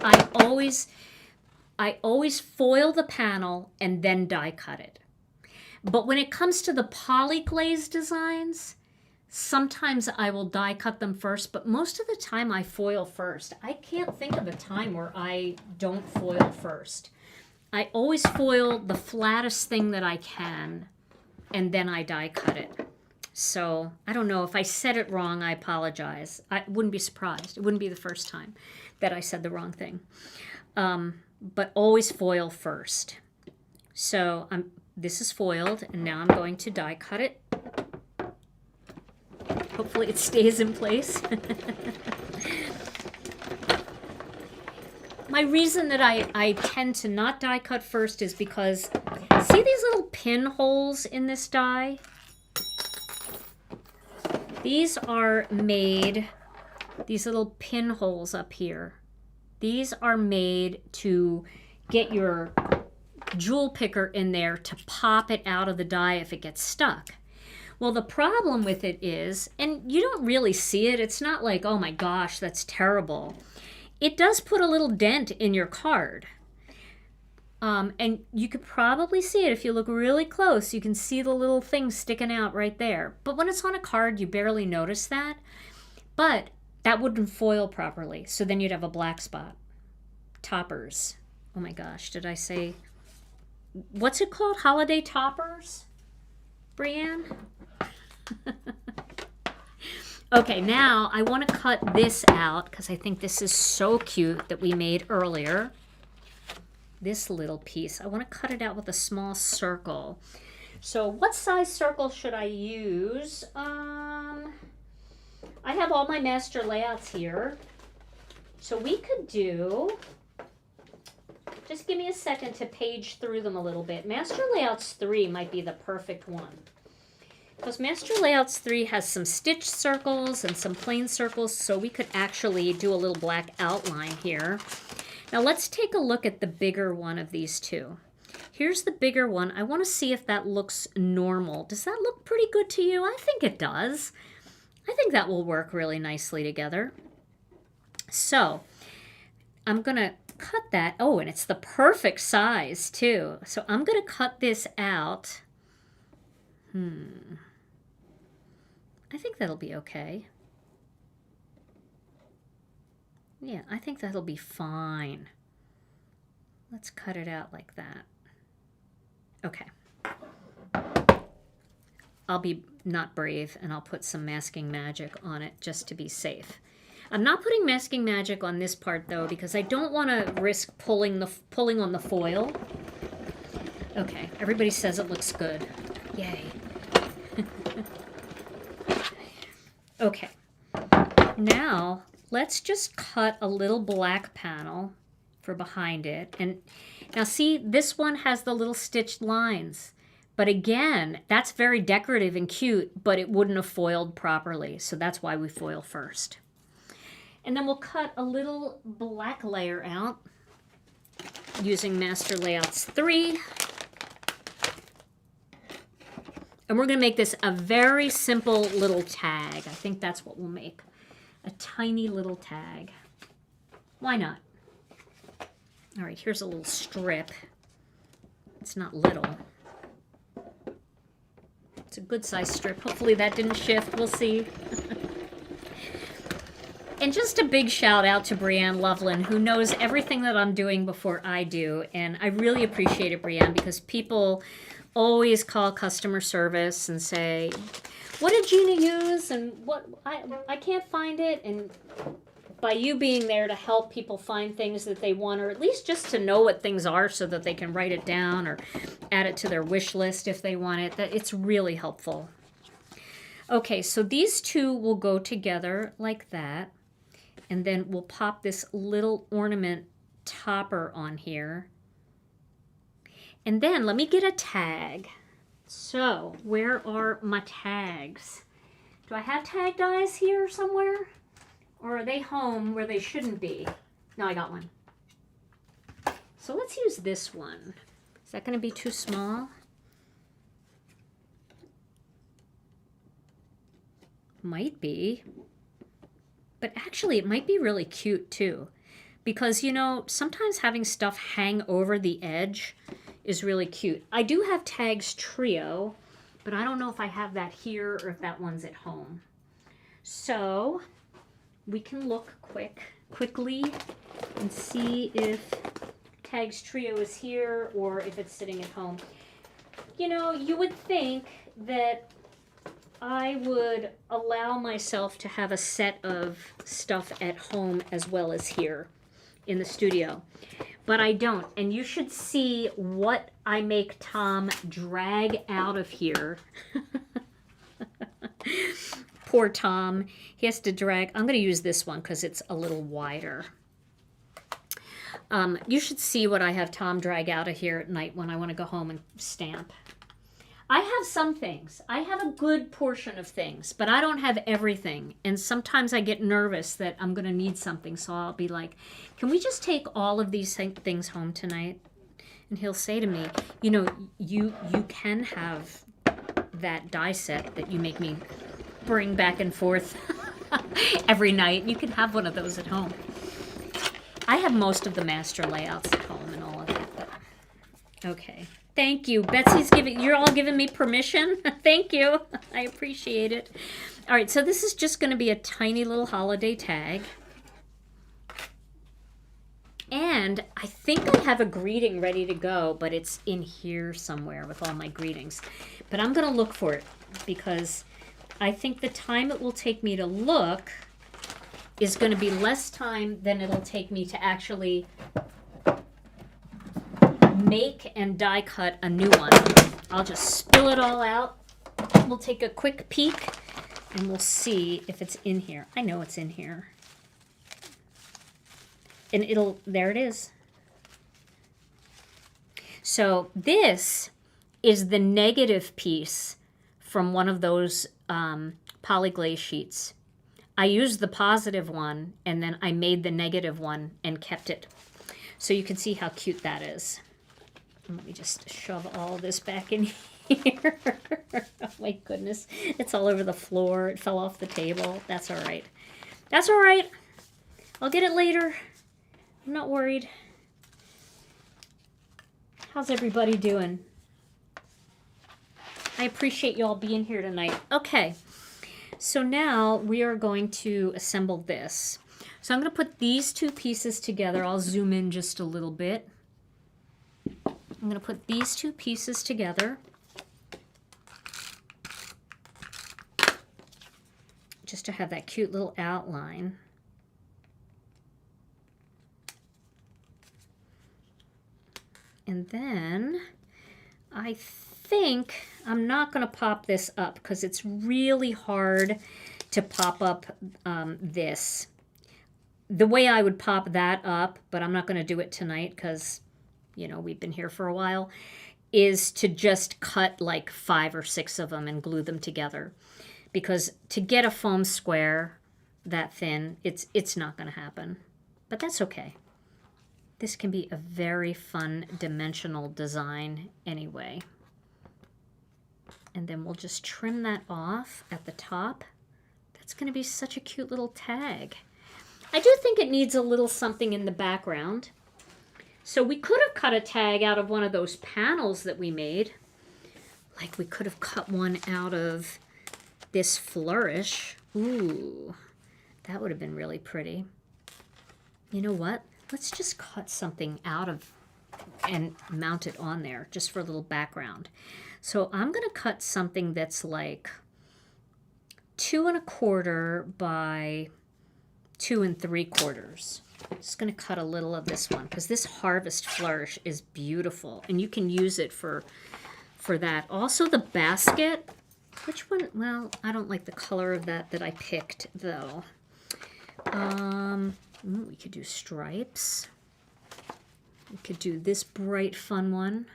I always foil the panel and then die cut it. But when it comes to the Poly-Glaze designs, sometimes I will die cut them first, but most of the time I foil first. I can't think of a time where I don't foil first. I always foil the flattest thing that I can, and then I die cut it. So I don't know. If I said it wrong, I apologize. I wouldn't be surprised. It wouldn't be the first time that I said the wrong thing. But always foil first. So this is foiled, and now I'm going to die cut it. Hopefully it stays in place. My reason that I tend to not die cut first is because, see these little pinholes in this die? These are made, these little pinholes up here. These are made to get your jewel picker in there to pop it out of the die if it gets stuck. Well, the problem with it is, and you don't really see it, it's not like, oh my gosh, that's terrible. It does put a little dent in your card. And you could probably see it if you look really close. You can see the little thing sticking out right there. But when it's on a card, you barely notice that. But that wouldn't foil properly. So then you'd have a black spot. Toppers. Oh my gosh, did I say... What's it called? Holiday toppers? Brianne? Okay, now I want to cut this out because I think this is so cute that we made earlier. This little piece. I want to cut it out with a small circle. So what size circle should I use? I have all my master layouts here. So we could do Just give me a second to page through them a little bit. Master Layouts 3 might be the perfect one. Because Master Layouts 3 has some stitch circles and some plain circles, so we could actually do a little black outline here. Now let's take a look at the bigger one of these two. Here's the bigger one. I want to see if that looks normal. Does that look pretty good to you? I think it does. I think that will work really nicely together. So I'm going to cut that. Oh, and it's the perfect size too. So I'm going to cut this out. I think that'll be okay. Yeah, I think that'll be fine. Let's cut it out like that. Okay. I'll be not brave and I'll put some masking magic on it just to be safe. I'm not putting masking magic on this part though because I don't want to risk pulling on the foil. Okay, everybody says it looks good. Yay. Okay. Now, let's just cut a little black panel for behind it. And now see, this one has the little stitched lines. But again, that's very decorative and cute, but it wouldn't have foiled properly. So that's why we foil first. And then we'll cut a little black layer out using Master Layouts 3. And we're going to make this a very simple little tag. I think that's what we'll make. A tiny little tag. Why not? All right, here's a little strip. It's not little. It's a good size strip. Hopefully that didn't shift. We'll see. And just a big shout out to Brianne Loveland, who knows everything that I'm doing before I do. And I really appreciate it, Brianne, because people always call customer service and say, what did Gina use? And what I can't find it. And by you being there to help people find things that they want, or at least just to know what things are so that they can write it down or add it to their wish list if they want it, that it's really helpful. Okay, so these two will go together like that. And then we'll pop this little ornament topper on here. And then let me get a tag. So where are my tags? Do I have tag dies here somewhere? Or are they home where they shouldn't be? No, I got one. So let's use this one. Is that going to be too small? Might be. But actually, it might be really cute too. Because, you know, sometimes having stuff hang over the edge is really cute. I do have Tags Trio, but I don't know if I have that here or if that one's at home. So we can look quickly and see if Tags Trio is here or if it's sitting at home. You know, you would think that I would allow myself to have a set of stuff at home as well as here in the studio, but I don't. And you should see what I make Tom drag out of here. Poor Tom. He has to drag. I'm going to use this one because it's a little wider. You should see what I have Tom drag out of here at night when I want to go home and stamp. I have some things. I have a good portion of things, but I don't have everything. And sometimes I get nervous that I'm going to need something. So I'll be like, can we just take all of these things home tonight? And he'll say to me, you know, you can have that die set that you make me bring back and forth every night. You can have one of those at home. I have most of the master layouts at home and all of that. But okay. Thank you. Betsy's you're all giving me permission. Thank you. I appreciate it. All right, so this is just going to be a tiny little holiday tag. And I think I have a greeting ready to go, but it's in here somewhere with all my greetings. But I'm going to look for it because I think the time it will take me to look is going to be less time than it'll take me to actually make and die cut a new one. I'll just spill it all out. We'll take a quick peek and we'll see if it's in here. I know it's in here. And there it is. So this is the negative piece from one of those Poly-Glaze sheets. I used the positive one, and then I made the negative one and kept it. So you can see how cute that is. Let me just shove all this back in here. Oh my goodness. It's all over the floor. It fell off the table. That's all right. That's all right. I'll get it later. I'm not worried. How's everybody doing? I appreciate you all being here tonight. Okay. So now we are going to assemble this. So I'm going to put these two pieces together. I'll zoom in just a little bit. I'm going to put these two pieces together. Just to have that cute little outline. And then I think I'm not going to pop this up because it's really hard to pop up this. The way I would pop that up, but I'm not going to do it tonight because, you know, we've been here for a while, is to just cut like 5 or 6 of them and glue them together. Because to get a foam square that thin, it's not going to happen. But that's okay. This can be a very fun dimensional design anyway. And then we'll just trim that off at the top. That's going to be such a cute little tag. I do think it needs a little something in the background. So we could have cut a tag out of one of those panels that we made. Like we could have cut one out of this flourish. Ooh, that would have been really pretty. You know what? Let's just cut something out of and mount it on there just for a little background. So I'm going to cut something that's like 2 1/4 by 2 3/4. I'm just going to cut a little of this one because this Harvest Flourish is beautiful and you can use it for that. Also the basket, which one? Well, I don't like the color of that I picked though. We could do stripes. We could do this bright fun one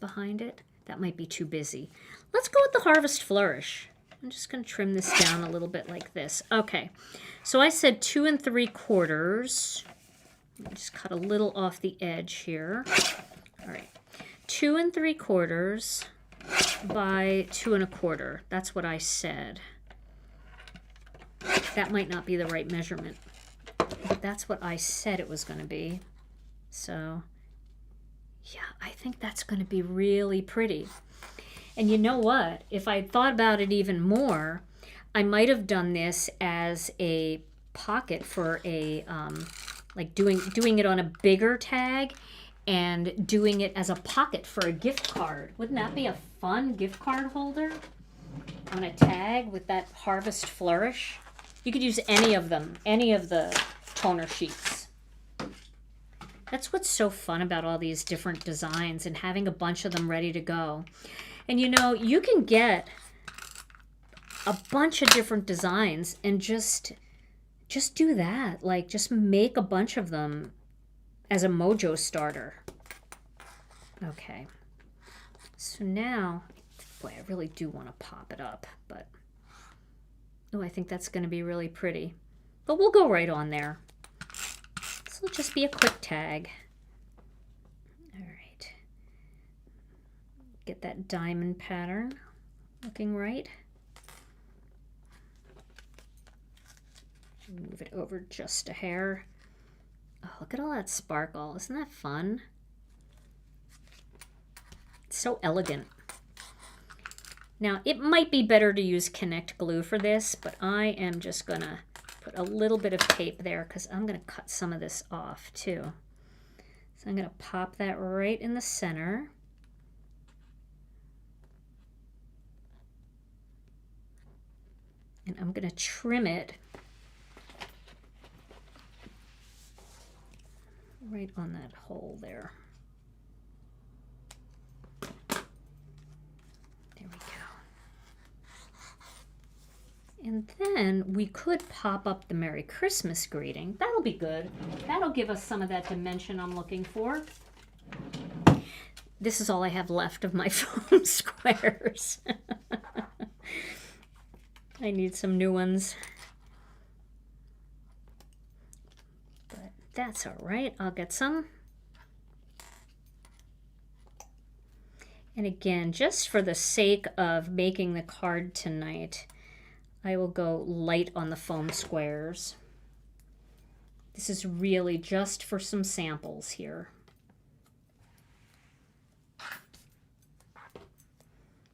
behind it. That might be too busy. Let's go with the Harvest Flourish. I'm just going to trim this down a little bit like this. Okay, so I said 2 3/4. Just cut a little off the edge here. All right, 2 3/4 by 2 1/4. That's what I said. That might not be the right measurement, but that's what I said it was going to be. So yeah, I think that's going to be really pretty. And you know what? If I thought about it even more, I might have done this as a pocket for a, like doing it on a bigger tag and doing it as a pocket for a gift card. Wouldn't that be a fun gift card holder on a tag with that Harvest Flourish? You could use any of them, any of the toner sheets. That's what's so fun about all these different designs and having a bunch of them ready to go. And you know, you can get a bunch of different designs and just do that. Like just make a bunch of them as a mojo starter. Okay. So now, boy, I really do want to pop it up, but oh, I think that's going to be really pretty. But we'll go right on there. This will just be a quick tag. All right. Get that diamond pattern looking right. Move it over just a hair. Oh, look at all that sparkle. Isn't that fun? It's so elegant. Now, it might be better to use Connect glue for this, but I am just going to put a little bit of tape there because I'm going to cut some of this off too. So I'm going to pop that right in the center. And I'm going to trim it right on that hole there. There we go. And then we could pop up the Merry Christmas greeting. That'll be good. That'll give us some of that dimension I'm looking for. this is all I have left of my foam squares. I need some new ones. But that's all right. I'll get some. And again, just for the sake of making the card tonight, I will go light on the foam squares. This is really just for some samples here.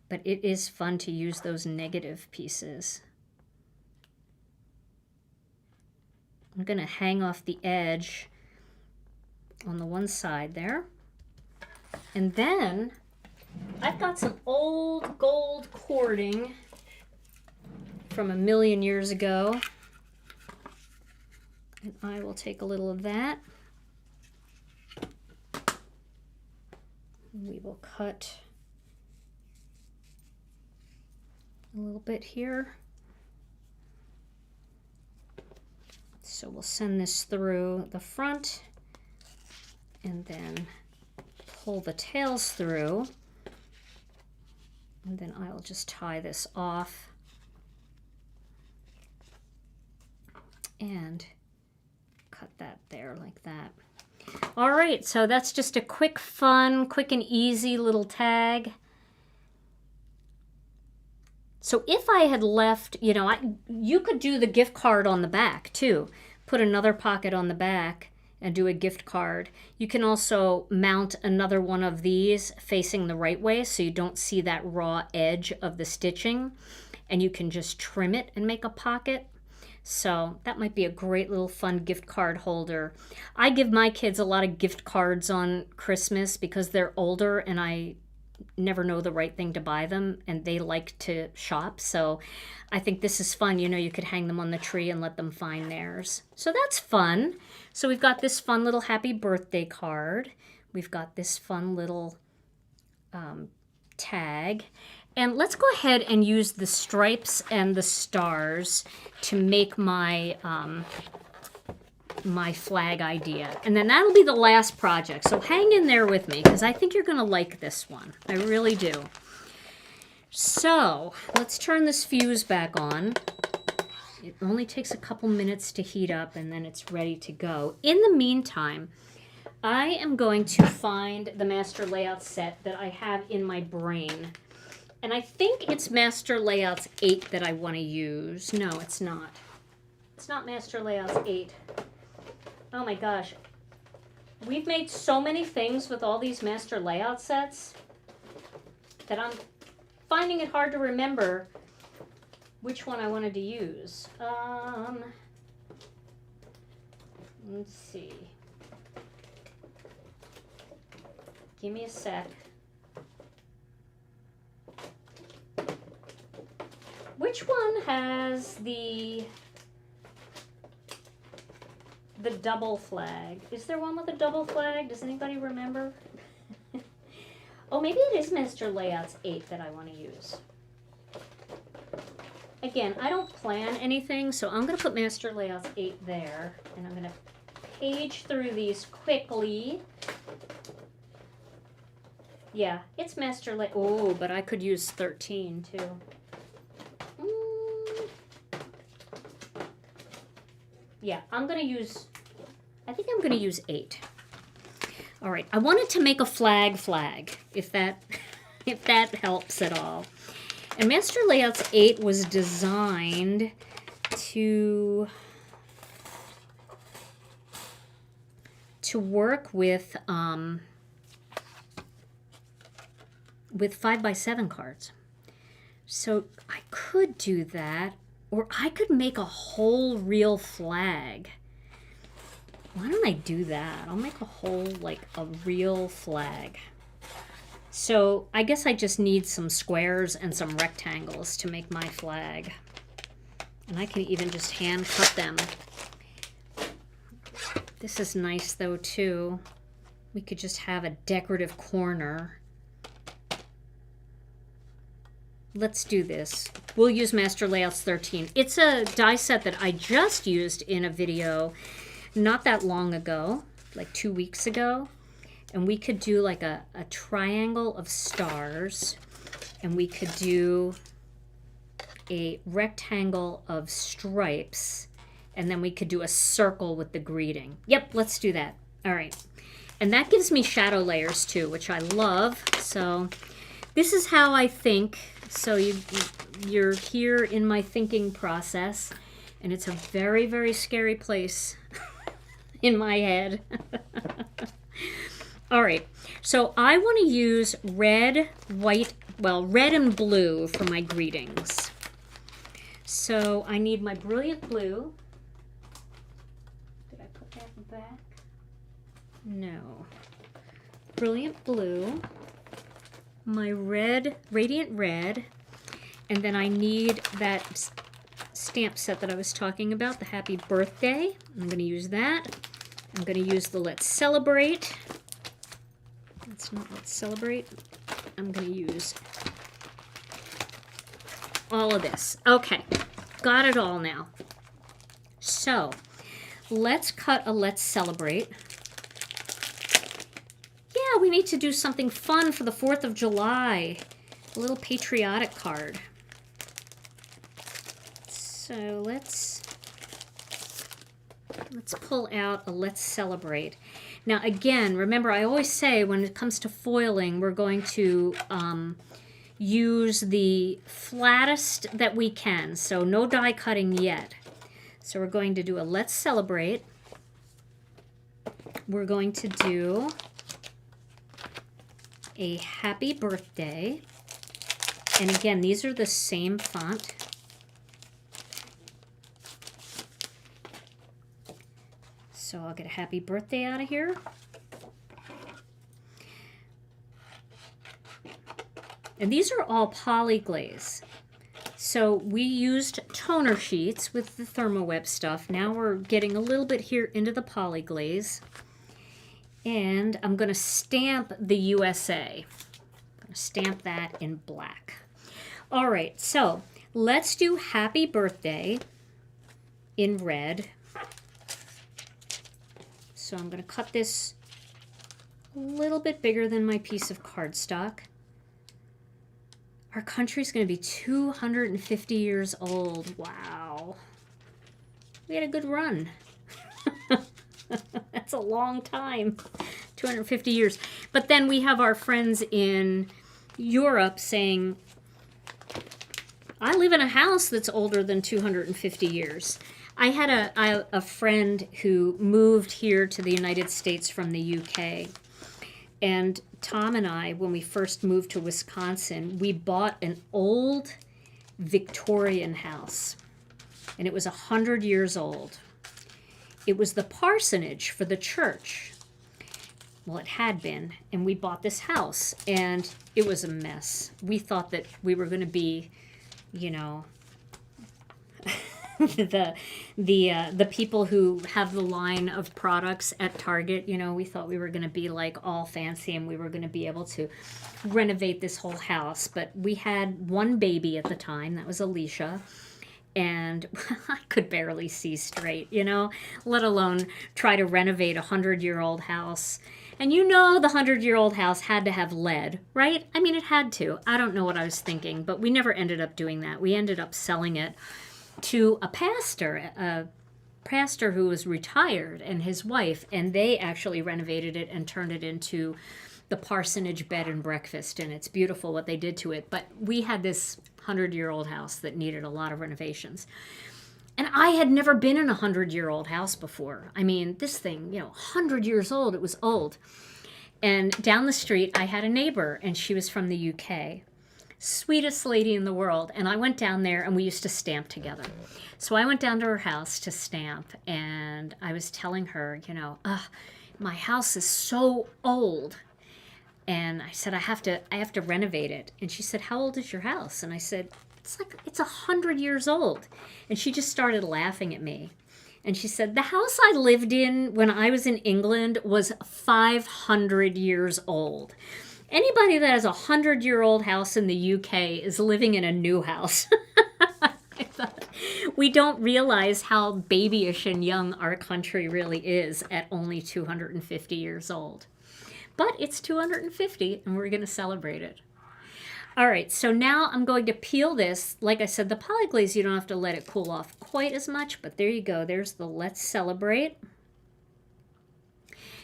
But it is fun to use those negative pieces. I'm going to hang off the edge on the one side there. And then I've got some old gold cording from a million years ago. And I will take a little of that. We will cut a little bit here. So we'll send this through the front and then pull the tails through. And then I'll just tie this off and cut that there like that. All right, so that's just a quick, fun, quick and easy little tag. So if I had left, you know, you could do the gift card on the back too. Put another pocket on the back and do a gift card. You can also mount another one of these facing the right way so you don't see that raw edge of the stitching, and you can just trim it and make a pocket. So that might be a great little fun gift card holder. I give my kids a lot of gift cards on Christmas because they're older and I never know the right thing to buy them, and they like to shop. So I think this is fun. You know, you could hang them on the tree and let them find theirs. So that's fun. So we've got this fun little happy birthday card. We've got this fun little tag. And let's go ahead and use the stripes and the stars to make my my flag idea. And then that'll be the last project. So hang in there with me because I think you're going to like this one. I really do. So let's turn this fuse back on. It only takes a couple minutes to heat up and then it's ready to go. In the meantime, I am going to find the master layout set that I have in my brain. And I think it's Master Layouts 8 that I want to use. No, it's not. It's not Master Layouts 8. Oh my gosh. We've made so many things with all these Master Layout sets that I'm finding it hard to remember which one I wanted to use. Let's see. Give me a sec. Which one has the double flag? Is there one with a double flag? Does anybody remember? Oh, maybe it is Master Layouts 8 that I want to use. Again, I don't plan anything, so I'm going to put Master Layouts 8 there, and I'm going to page through these quickly. Yeah, it's Master Layout. Oh, but I could use 13 too. Yeah, I think I'm going to use 8. All right, I wanted to make a flag, if that helps at all. And Master Layouts 8 was designed to work with 5x7 cards. So I could do that. Or I could make a whole real flag. Why don't I do that? I'll make a whole, like, a real flag. So I guess I just need some squares and some rectangles to make my flag. And I can even just hand cut them. This is nice, though, too. We could just have a decorative corner. Let's do this. We'll use Master Layouts 13. It's a die set that I just used in a video not that long ago, like 2 weeks ago. And we could do like a triangle of stars, and we could do a rectangle of stripes, and then we could do a circle with the greeting. Yep, let's do that. All right. And that gives me shadow layers too, which I love. So this is how I think. So you're here in my thinking process, and it's a very, very scary place in my head. All right, so I want to use red, white, well, red and blue for my greetings. So I need my Brilliant Blue. Did I put that back? No. Brilliant Blue, my red, Radiant Red, and then I need that stamp set that I was talking about, the Happy Birthday. I'm going to use that. I'm going to use the Let's Celebrate. It's not Let's Celebrate. I'm going to use all of this. Okay, got it all now. So let's cut a Let's Celebrate. Yeah, we need to do something fun for the 4th of July. A little patriotic card. So let's pull out a Let's Celebrate. Now again, remember I always say when it comes to foiling, we're going to use the flattest that we can. So no die cutting yet. So we're going to do a Let's Celebrate. We're going to do a Happy Birthday. And again, these are the same font. So I'll get a Happy Birthday out of here. And these are all Poly-Glaze. So we used toner sheets with the ThermOWeb stuff. Now we're getting a little bit here into the Poly-Glaze. And I'm going to stamp the USA. I'm going to stamp that in black. All right, so let's do Happy Birthday in red. So I'm going to cut this a little bit bigger than my piece of cardstock. Our country's going to be 250 years old. Wow. We had a good run. That's a long time. 250 years. But then we have our friends in Europe saying, I live in a house that's older than 250 years. I had a friend who moved here to the United States from the UK. And Tom and I, when we first moved to Wisconsin, we bought an old Victorian house. And it was 100 years old. It was the parsonage for the church. Well, it had been. And we bought this house. And it was a mess. We thought that we were going to be, you know, the people who have the line of products at Target. You know, we thought we were going to be like all fancy and we were going to be able to renovate this whole house. But we had one baby at the time. That was Alicia. And I could barely see straight, you know, let alone try to renovate a 100-year-old house. And you know the 100-year-old house had to have lead, right? I mean, it had to. I don't know what I was thinking, but we never ended up doing that. We ended up selling it to a pastor who was retired and his wife, and they actually renovated it and turned it into the parsonage bed and breakfast, and it's beautiful what they did to it. But we had this 100-year-old house that needed a lot of renovations. And I had never been in a 100-year-old house before. I mean, this thing, you know, 100 years old, it was old. And down the street, I had a neighbor, and she was from the UK. Sweetest lady in the world. And I went down there, and we used to stamp together. So I went down to her house to stamp, and I was telling her, you know, my house is so old. And I said, I have to renovate it. And she said, how old is your house? And I said, it's 100 years old. And she just started laughing at me. And she said, the house I lived in when I was in England was 500 years old. Anybody that has a 100-year-old house in the UK is living in a new house. I thought, we don't realize how babyish and young our country really is at only 250 years old. but it's 250 and we're going to celebrate it. All right, so now I'm going to peel this. Like I said, the Poly-Glaze, you don't have to let it cool off quite as much, but there you go. There's the Let's Celebrate.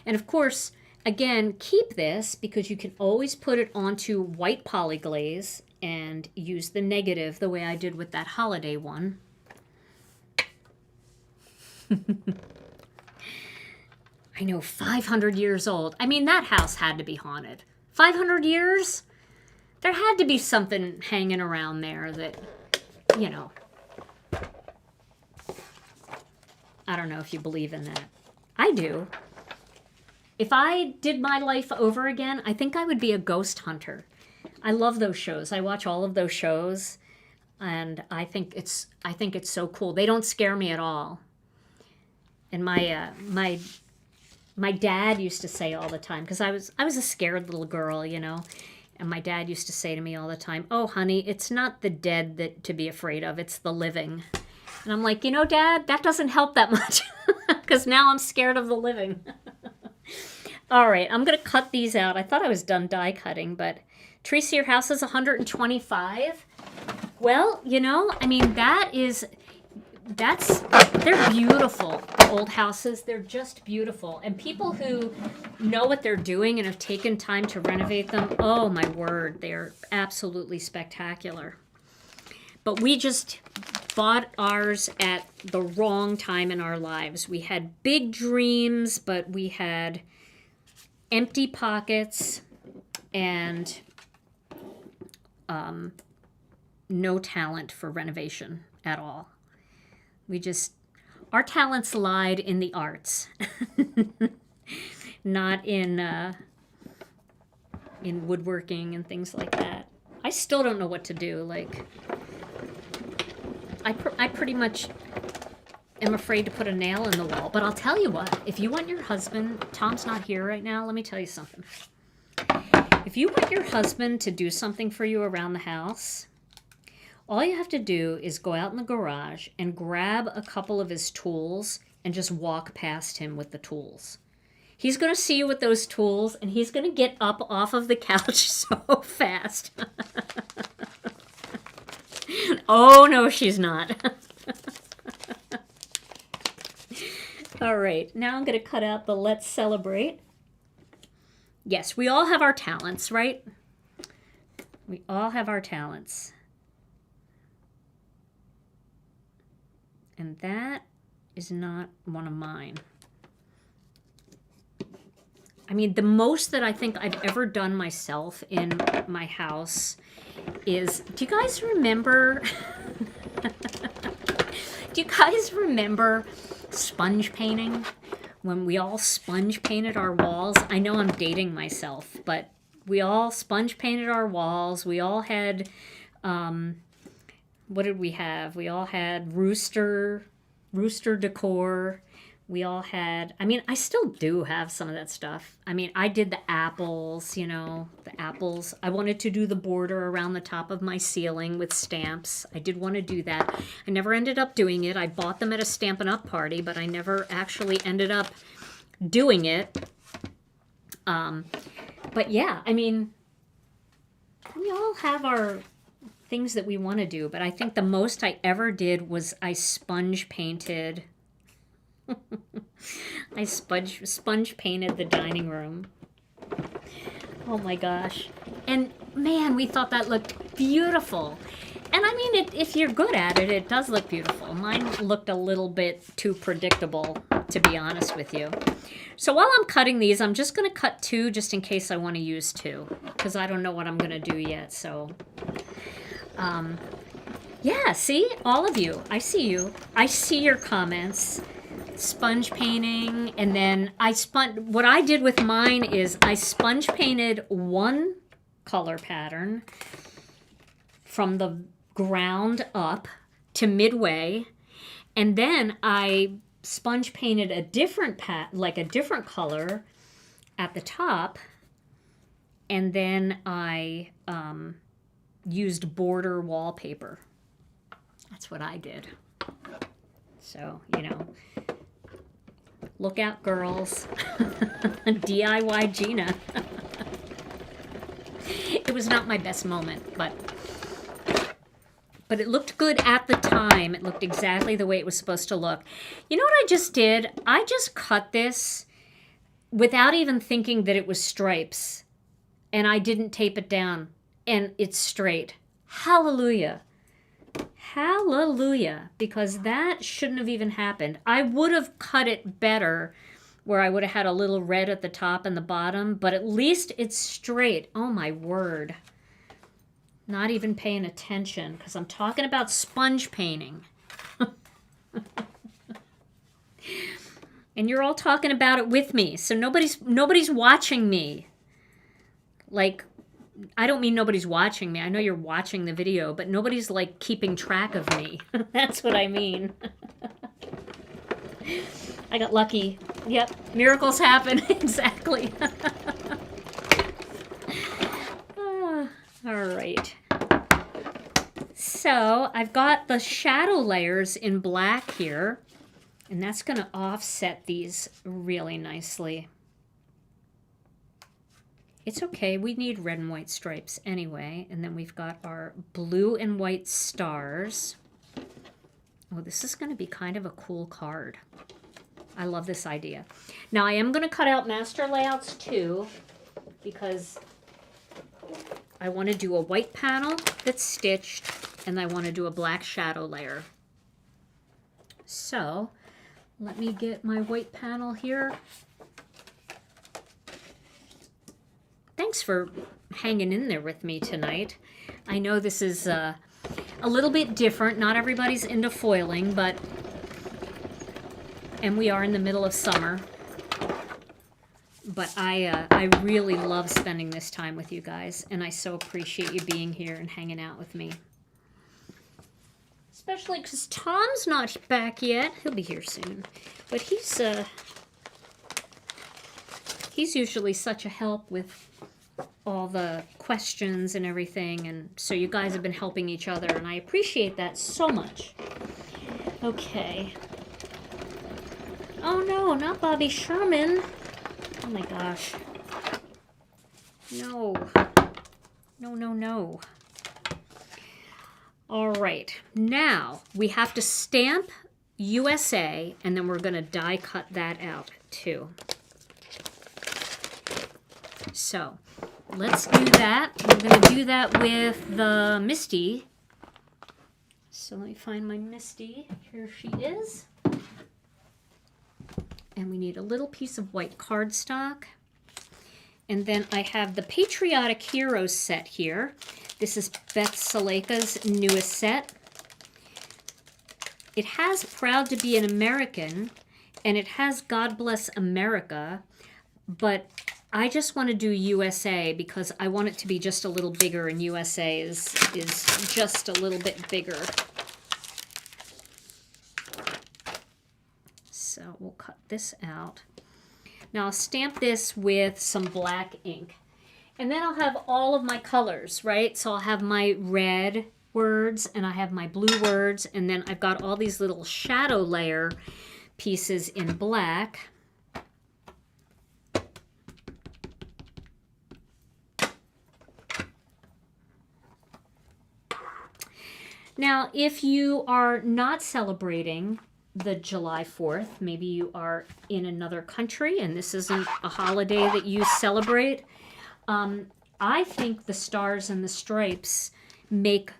And of course, again, keep this because you can always put it onto white Poly-Glaze and use the negative the way I did with that holiday one. I know, 500 years old. I mean, that house had to be haunted. 500 years? There had to be something hanging around there that, you know. I don't know if you believe in that. I do. If I did my life over again, I think I would be a ghost hunter. I love those shows. I watch all of those shows, and I think it's so cool. They don't scare me at all. And my dad used to say all the time, because I was a scared little girl, you know. And my dad used to say to me all the time, "Oh, honey, it's not the dead that to be afraid of, it's the living." And I'm like, you know, Dad, that doesn't help that much because now I'm scared of the living. All right, I'm going to cut these out. I thought I was done die cutting, but Teresa, your house is 125. Well, you know, I mean, they're beautiful, the old houses. They're just beautiful. And people who know what they're doing and have taken time to renovate them, oh my word, they're absolutely spectacular. But we just bought ours at the wrong time in our lives. We had big dreams, but we had empty pockets and no talent for renovation at all. Our talents lied in the arts, not in woodworking and things like that. I still don't know what to do. Like, I pretty much am afraid to put a nail in the wall. But I'll tell you what, if you want your husband, Tom's not here right now, let me tell you something. If you want your husband to do something for you around the house, all you have to do is go out in the garage and grab a couple of his tools and just walk past him with the tools. He's going to see you with those tools, and he's going to get up off of the couch so fast. Oh, no, she's not. All right, now I'm going to cut out the Let's Celebrate. Yes, we all have our talents, right? We all have our talents. And that is not one of mine. I mean, the most that I think I've ever done myself in my house is, do you guys remember sponge painting? When we all sponge painted our walls? I know I'm dating myself, but we all sponge painted our walls. We all had, what did we have? We all had rooster decor. We all had, I mean, I still do have some of that stuff. I mean, I did the apples, you know, the apples. I wanted to do the border around the top of my ceiling with stamps. I did want to do that. I never ended up doing it. I bought them at a Stampin' Up! Party, but I never actually ended up doing it. But yeah, I mean, we all have our things that we want to do, but I think the most I ever did was I sponge painted. I sponge painted the dining room. Oh my gosh. And man, we thought that looked beautiful. And I mean, if you're good at it, it does look beautiful. Mine looked a little bit too predictable, to be honest with you. So while I'm cutting these, I'm just going to cut two just in case I want to use two, because I don't know what I'm going to do yet. So yeah, see, all of you, I see you. I see your comments. Sponge painting, and then what I did with mine is I sponge painted one color pattern from the ground up to midway, and then I sponge painted a different like a different color at the top, and then I used border wallpaper. That's what I did. So, you know, look out, girls. DIY Gina. was not my best moment, but it looked good at the time. It looked exactly the way it was supposed to look. You know what I just did? I just cut this without even thinking that it was stripes, and I didn't tape it down, and it's straight. Hallelujah. Hallelujah, because that shouldn't have even happened. I would have cut it better where I would have had a little red at the top and the bottom, but at least it's straight. Oh my word. Not even paying attention because I'm talking about sponge painting. And you're all talking about it with me, so nobody's watching me. Like, I don't mean nobody's watching me. I know you're watching the video, but nobody's like keeping track of me. That's what I mean. I got lucky. Yep, miracles happen. Exactly. All right. So I've got the shadow layers in black here, and that's going to offset these really nicely. It's okay, we need red and white stripes anyway. And then we've got our blue and white stars. Oh, this is going to be kind of a cool card. I love this idea. Now I am going to cut out master layouts too, because I want to do a white panel that's stitched, and I want to do a black shadow layer. So let me get my white panel here. Thanks for hanging in there with me tonight. I know this is a little bit different. Not everybody's into foiling, and we are in the middle of summer. But I really love spending this time with you guys, and I so appreciate you being here and hanging out with me. Especially because Tom's not back yet. He'll be here soon. But he's usually such a help with all the questions and everything, and so you guys have been helping each other, and I appreciate that so much. Okay. Oh no, not Bobby Sherman. Oh my gosh. No. No, no, no. All right. Now we have to stamp USA, and then we're going to die cut that out too. So let's do that. We're going to do that with the Misty. So let me find my Misty. Here she is. And we need a little piece of white cardstock. And then I have the Patriotic Heroes set here. This is Beth Saleka's newest set. It has Proud to be an American, and it has God Bless America, but I just want to do USA because I want it to be just a little bigger, and USA is just a little bit bigger. So we'll cut this out. Now I'll stamp this with some black ink. And then I'll have all of my colors, right? So I'll have my red words, and I have my blue words, and then I've got all these little shadow layer pieces in black. Now, if you are not celebrating the July 4th, maybe you are in another country and this isn't a holiday that you celebrate, I think the stars and the stripes make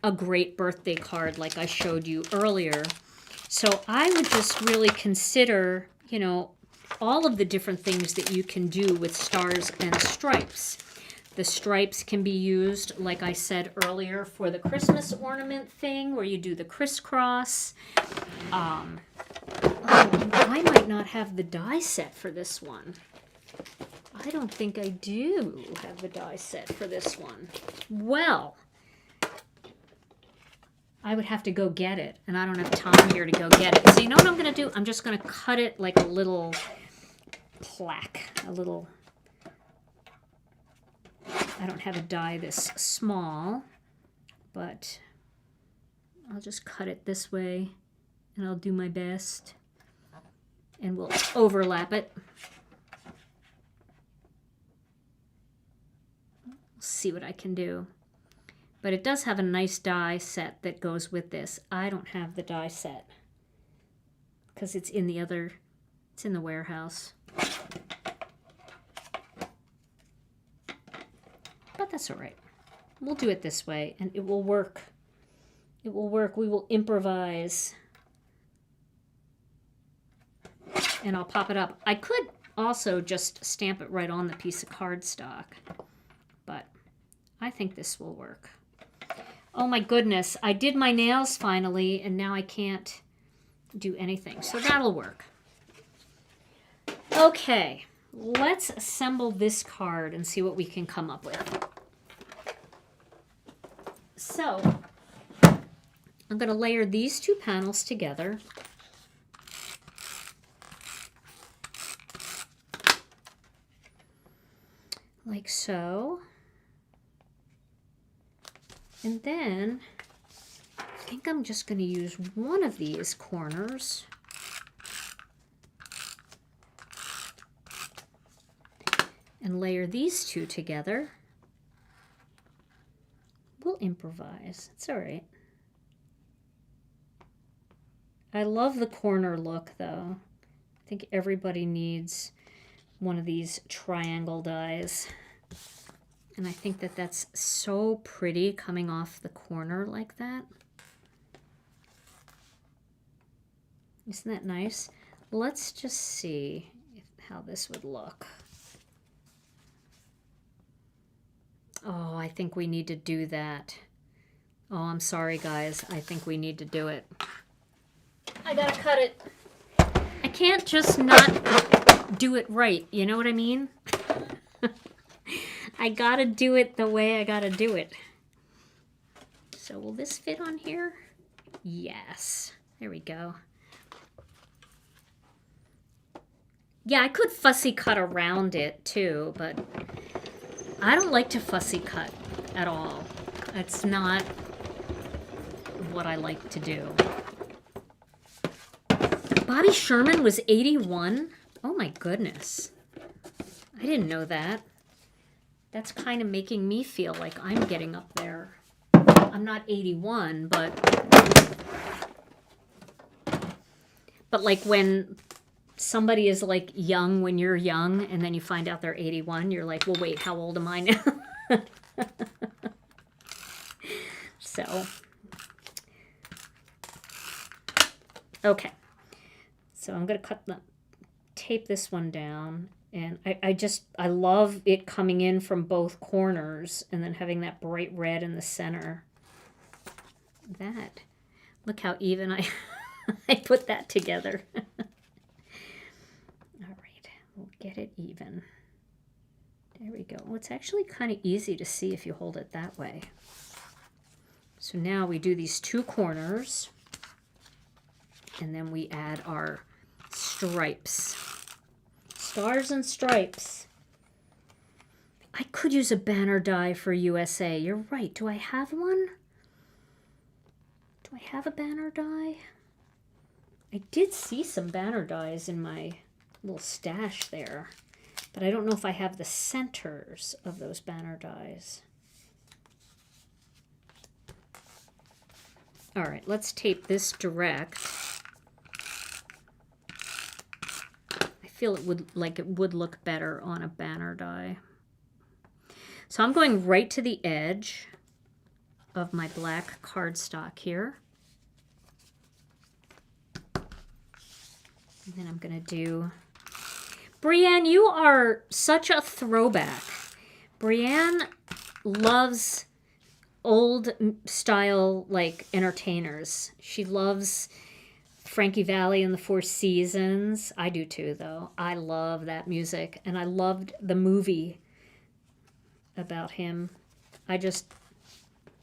a great birthday card like I showed you earlier. So I would just really consider, you know, all of the different things that you can do with stars and stripes. The stripes can be used, like I said earlier, for the Christmas ornament thing where you do the crisscross. Oh, I might not have the die set for this one. I don't think I do have the die set for this one. Well, I would have to go get it, and I don't have time here to go get it. So you know what I'm going to do? I'm just going to cut it like a little plaque, a little... I don't have a die this small, but I'll just cut it this way, and I'll do my best, and we'll overlap it. see what I can do. But it does have a nice die set that goes with this. I don't have the die set because it's in the other, it's in the warehouse. But that's all right. We'll do it this way and it will work. It will work. We will improvise. And I'll pop it up. I could also just stamp it right on the piece of cardstock, but I think this will work. Oh my goodness, I did my nails finally, and now I can't do anything, so that'll work. Okay, let's assemble this card and see what we can come up with. So, I'm going to layer these two panels together. Like so. And then I think I'm just going to use one of these corners and layer these two together. We'll improvise. It's all right. I love the corner look though. I think everybody needs one of these triangle dies. And I think that that's so pretty coming off the corner like that. Isn't that nice? Let's just see how this would look. Oh, I think we need to do that. Oh, I'm sorry, guys. I think we need to do it. I gotta cut it. I can't just not do it right. You know what I mean? I gotta do it the way I gotta do it. So will this fit on here? Yes. There we go. Yeah, I could fussy cut around it too, but I don't like to fussy cut at all. That's not what I like to do. Bobby Sherman was 81? Oh my goodness. I didn't know that. That's kind of making me feel like I'm getting up there. I'm not 81, but like when somebody is like young when you're young and then you find out they're 81, you're like, well, wait, how old am I now? So, okay. So I'm going to tape this one down. And I love it coming in from both corners and then having that bright red in the center. Look how even I put that together. All right, we'll get it even. There we go. Well, it's actually kind of easy to see if you hold it that way. So now we do these two corners and then we add our stripes. Stars and stripes. I could use a banner die for USA. You're right. Do I have one? Do I have a banner die? I did see some banner dies in my little stash there, but I don't know if I have the centers of those banner dies. All right, let's tape this direct. I feel it would look better on a banner die. So I'm going right to the edge of my black cardstock here. And then I'm going to do... Brienne, you are such a throwback. Brienne loves old style like entertainers. She loves Frankie Valli and the Four Seasons. I do too, though. I love that music, and I loved the movie about him.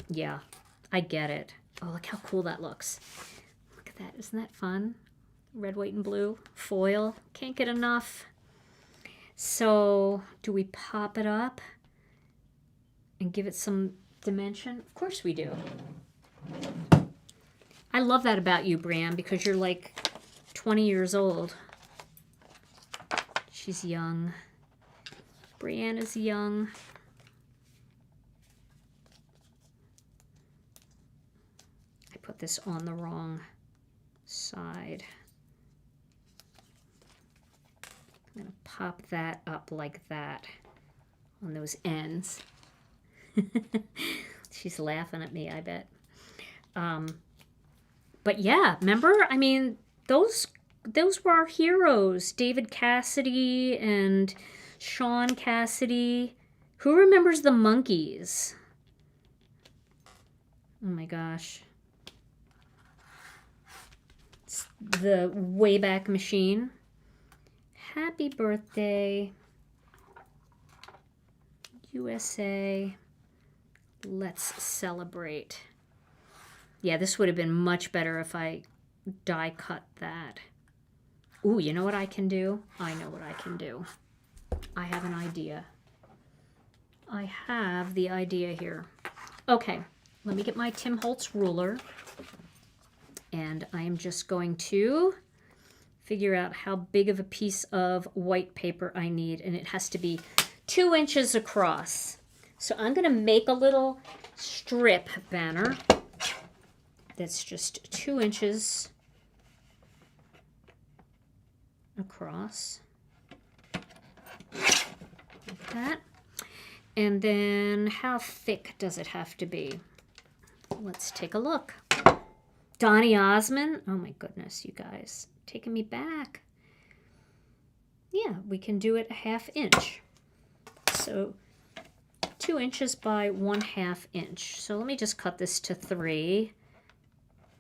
Yeah, I get it. Oh, look how cool that looks. Look at that. Isn't that fun? Red, white, and blue. Foil. Can't get enough. So, do we pop it up and give it some dimension? Of course we do. I love that about you, Bram, because you're like 20 years old. She's young. Brianne is young. put this on the wrong side. I'm going to pop that up like that on those ends. She's laughing at me, I bet. But yeah, remember? I mean, those were our heroes. David Cassidy and Sean Cassidy. Who remembers the Monkees? Oh my gosh. It's the Wayback Machine. Happy birthday, USA. Let's celebrate. Yeah, this would have been much better if I die cut that. Ooh, you know what I can do? I know what I can do. I have an idea. I have the idea here. Okay, let me get my Tim Holtz ruler. And I am just going to figure out how big of a piece of white paper I need. And it has to be 2 inches across. So I'm going to make a little strip banner that's just 2 inches across. Like that. And then how thick does it have to be? Let's take a look. Donny Osmond. Oh my goodness, you guys. Taking me back. Yeah, we can do it a 1/2 inch. So 2 inches by 1/2 inch. So let me just cut this to 3.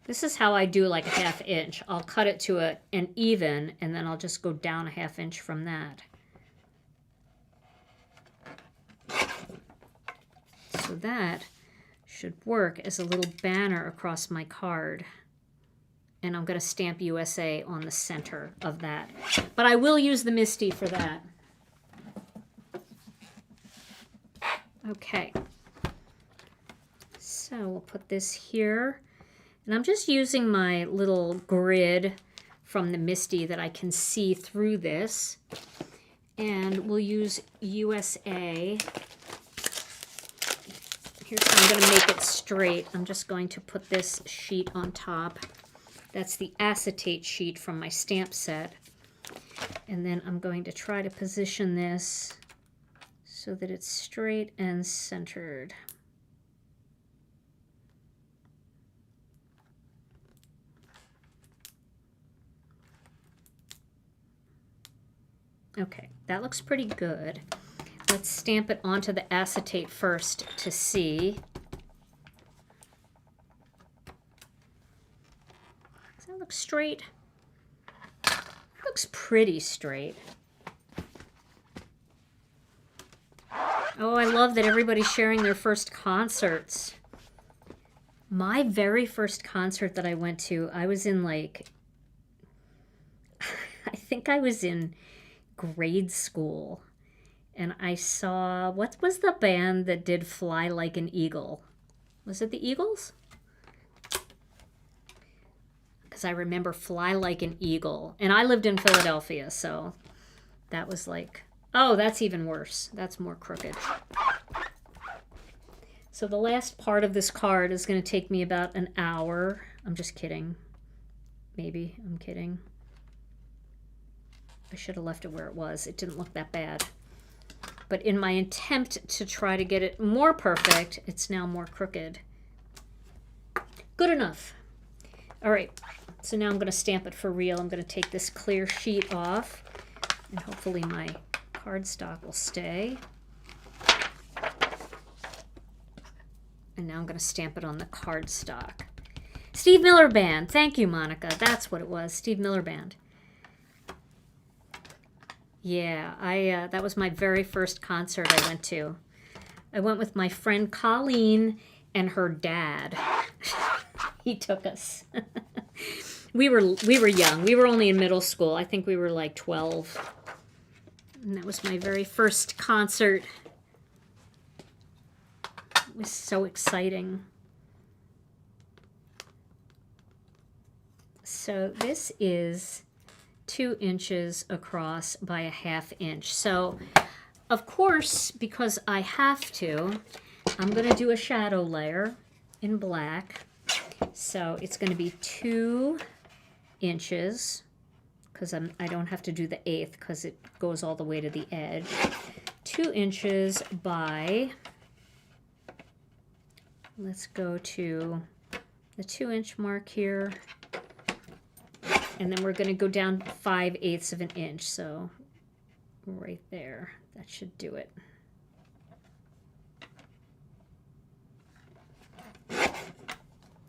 This is how I do like a 1/2 inch. I'll cut it to an even, and then I'll just go down a 1/2 inch from that. So that should work as a little banner across my card. And I'm going to stamp USA on the center of that. But I will use the MISTI for that. Okay. So we'll put this here. And I'm just using my little grid from the MISTI that I can see through this. And we'll use USA. Here's how I'm going to make it straight. I'm just going to put this sheet on top. That's the acetate sheet from my stamp set. And then I'm going to try to position this so that it's straight and centered. Okay, that looks pretty good. Let's stamp it onto the acetate first to see. Does that look straight? Looks pretty straight. Oh, I love that everybody's sharing their first concerts. My very first concert that I went to, I was in like, I think I was in grade school. And I saw, what was the band that did Fly Like an Eagle? Was it the Eagles? Because I remember Fly Like an Eagle. And I lived in Philadelphia, so that was like, oh, that's even worse. That's more crooked. So the last part of this card is going to take me about an hour. I'm just kidding. Maybe I'm kidding. I should have left it where it was. It didn't look that bad. But in my attempt to try to get it more perfect, it's now more crooked. Good enough. All right, so now I'm going to stamp it for real. I'm going to take this clear sheet off, and hopefully my cardstock will stay. And now I'm going to stamp it on the cardstock. Steve Miller Band. Thank you, Monica. That's what it was, Steve Miller Band. Yeah, that was my very first concert I went to. I went with my friend Colleen and her dad. He took us. We were young. We were only in middle school. I think we were like 12. And that was my very first concert. It was so exciting. So this is 2 inches across by a 1/2 inch. So, of course, because I have to, I'm going to do a shadow layer in black. So it's going to be 2 inches, because I don't have to do the 1/8 because it goes all the way to the edge. 2 inches by, let's go to the 2-inch mark here. And then we're going to go down 5/8 of an inch. So right there, that should do it.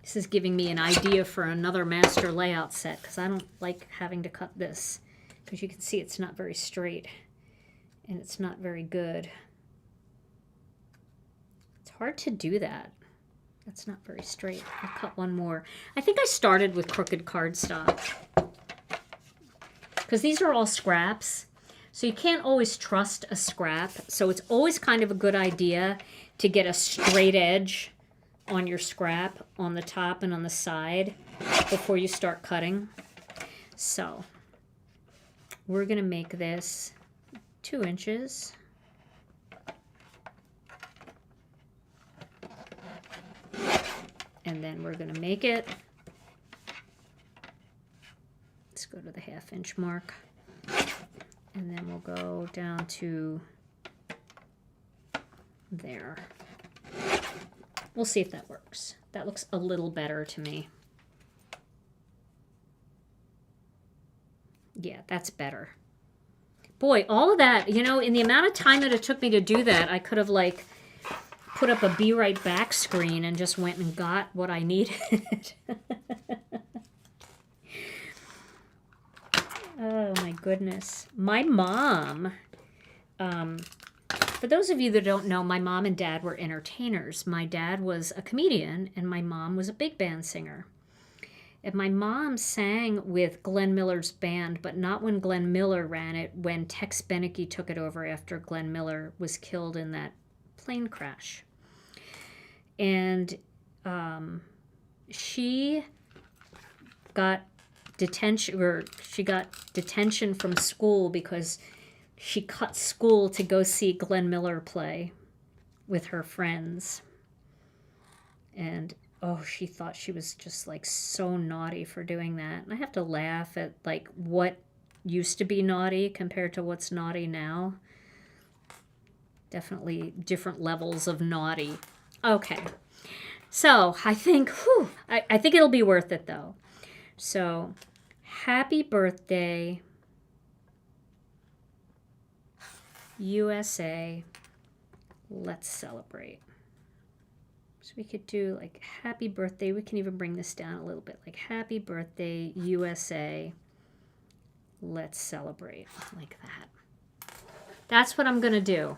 This is giving me an idea for another master layout set, because I don't like having to cut this, because you can see it's not very straight and it's not very good. It's hard to do that. That's not very straight. I'll cut one more. I think I started with crooked cardstock, because these are all scraps, so you can't always trust a scrap. So it's always kind of a good idea to get a straight edge on your scrap on the top and on the side before you start cutting. So we're going to make this 2 inches. And then we're going to make it, let's go to the 1/2 inch mark, and then we'll go down to there. We'll see if that works. That looks a little better to me. Yeah, that's better. Boy, all of that, you know, in the amount of time that it took me to do that, I could have like put up a Be Right Back screen and just went and got what I needed. Oh my goodness. My mom, for those of you that don't know, my mom and dad were entertainers. My dad was a comedian and my mom was a big band singer. And my mom sang with Glenn Miller's band, but not when Glenn Miller ran it, when Tex Beneke took it over after Glenn Miller was killed in that plane crash. And she got detention from school because she cut school to go see Glenn Miller play with her friends. And oh, she thought she was just like so naughty for doing that. And I have to laugh at like what used to be naughty compared to what's naughty now. Definitely different levels of naughty. Okay, so I think, I think it'll be worth it though. So, happy birthday, USA, let's celebrate. So we could do like happy birthday. We can even bring this down a little bit, like happy birthday, USA, let's celebrate, like that. That's what I'm going to do.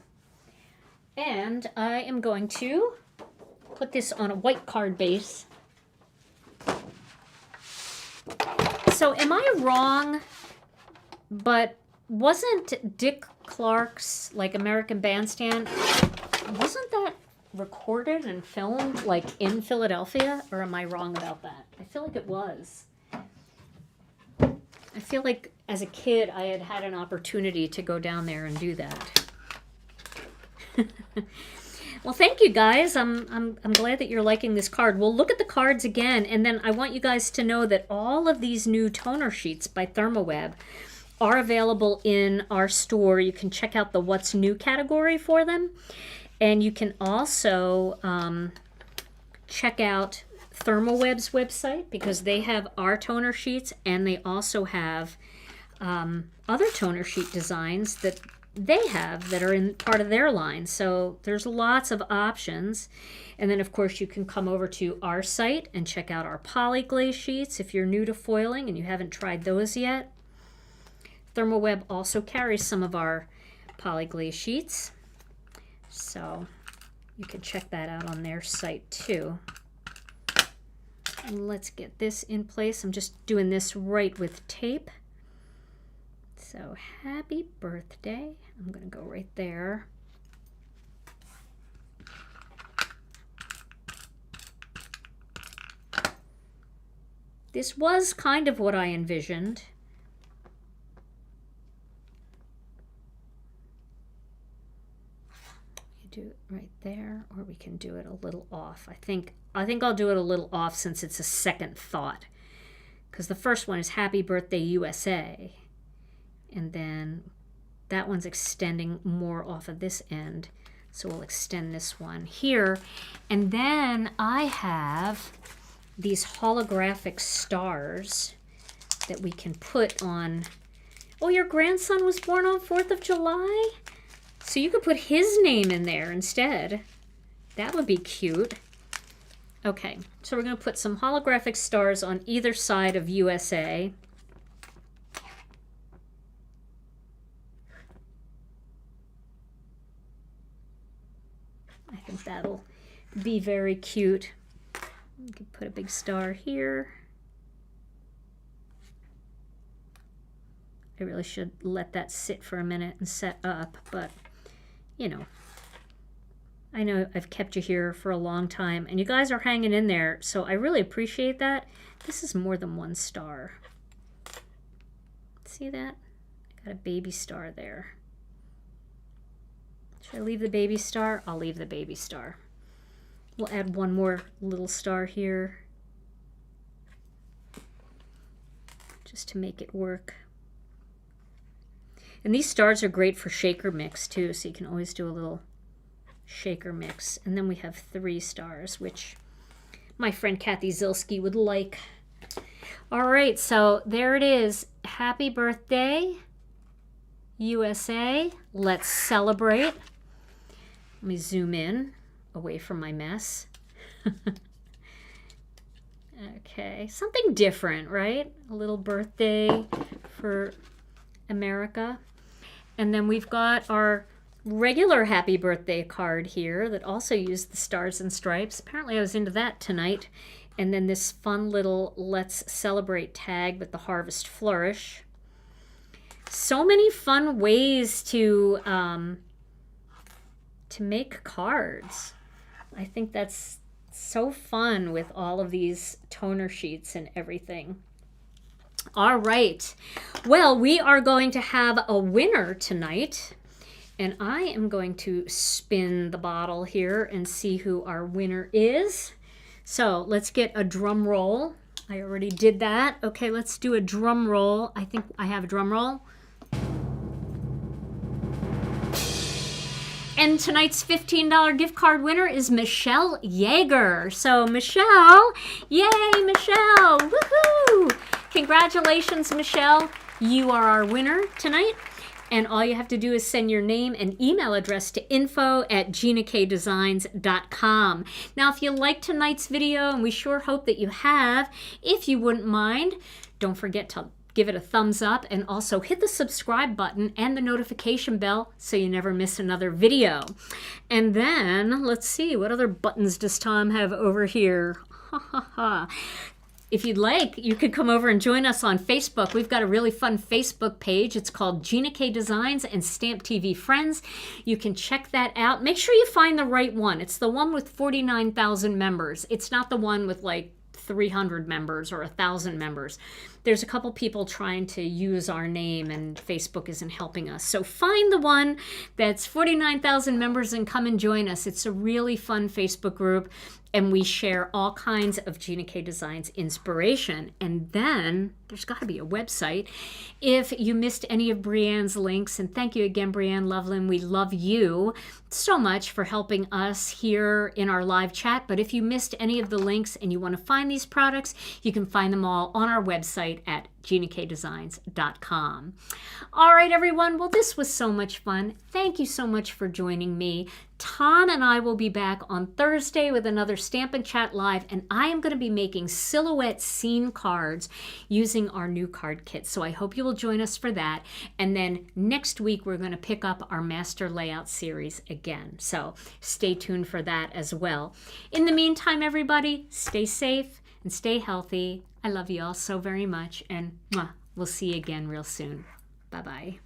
And I am going to put this on a white card base. So am I wrong, but wasn't Dick Clark's like American Bandstand, wasn't that recorded and filmed like in Philadelphia? Or am I wrong about that? I feel like it was. I feel like as a kid I had had an opportunity to go down there and do that. Well, thank you guys. I'm glad that you're liking this card. We'll look at the cards again, and then I want you guys to know that all of these new toner sheets by ThermOWeb are available in our store. You can check out the What's New category for them, and you can also check out ThermOWeb's website, because they have our toner sheets, and they also have other toner sheet designs that they have that are in part of their line. So there's lots of options. And then of course you can come over to our site and check out our Poly-Glaze sheets if you're new to foiling and you haven't tried those yet. ThermOWeb also carries some of our Poly-Glaze sheets, so you can check that out on their site too. And let's get this in place. I'm just doing this right with tape. So happy birthday. I'm going to go right there. This was kind of what I envisioned. You do it right there, or we can do it a little off. I think I'll do it a little off since it's a second thought. Because the first one is Happy Birthday USA. And then that one's extending more off of this end. So we'll extend this one here. And then I have these holographic stars that we can put on. Oh, your grandson was born on 4th of July? So you could put his name in there instead. That would be cute. Okay, so we're going to put some holographic stars on either side of USA. I think that'll be very cute. You can put a big star here. I really should let that sit for a minute and set up, but you know, I know I've kept you here for a long time and you guys are hanging in there, so I really appreciate that. This is more than one star. See that? I got a baby star there. Should I leave the baby star? I'll leave the baby star. We'll add one more little star here just to make it work. And these stars are great for shaker mix too, so you can always do a little shaker mix. And then we have 3 stars, which my friend Kathy Zilski would like. All right, so there it is. Happy birthday, USA. Let's celebrate. Let me zoom in away from my mess. Okay, something different, right? A little birthday for America. And then we've got our regular happy birthday card here that also used the stars and stripes. Apparently I was into that tonight. And then this fun little Let's Celebrate tag with the Harvest Flourish. So many fun ways to make cards. I think that's so fun with all of these toner sheets and everything. All right. Well, we are going to have a winner tonight. And I am going to spin the bottle here and see who our winner is. So let's get a drum roll. I already did that. Okay, let's do a drum roll. I think I have a drum roll. And tonight's $15 gift card winner is Michelle Yeager. So Michelle, yay, Michelle, woohoo! Congratulations, Michelle. You are our winner tonight. And all you have to do is send your name and email address to info@ginakdesigns.com. Now, if you liked tonight's video, and we sure hope that you have, if you wouldn't mind, don't forget to give it a thumbs up and also hit the subscribe button and the notification bell so you never miss another video. And then, let's see, what other buttons does Tom have over here? Ha ha ha. If you'd like, you could come over and join us on Facebook. We've got a really fun Facebook page. It's called Gina K Designs and Stamp TV Friends. You can check that out. Make sure you find the right one. It's the one with 49,000 members. It's not the one with like 300 members or 1,000 members. There's a couple people trying to use our name and Facebook isn't helping us. So find the one that's 49,000 members and come and join us. It's a really fun Facebook group and we share all kinds of Gina K Designs inspiration. And then there's got to be a website. If you missed any of Brianne's links, and thank you again, Brianne Loveland. We love you so much for helping us here in our live chat. But if you missed any of the links and you want to find these products, you can find them all on our website at GinaKDesigns.com. All right, everyone. Well, this was so much fun. Thank you so much for joining me. Tom and I will be back on Thursday with another Stamp and Chat Live, and I am going to be making silhouette scene cards using our new card kit. So I hope you will join us for that. And then next week, we're going to pick up our Master Layout series again. So stay tuned for that as well. In the meantime, everybody, stay safe and stay healthy. I love you all so very much, and we'll see you again real soon. Bye-bye.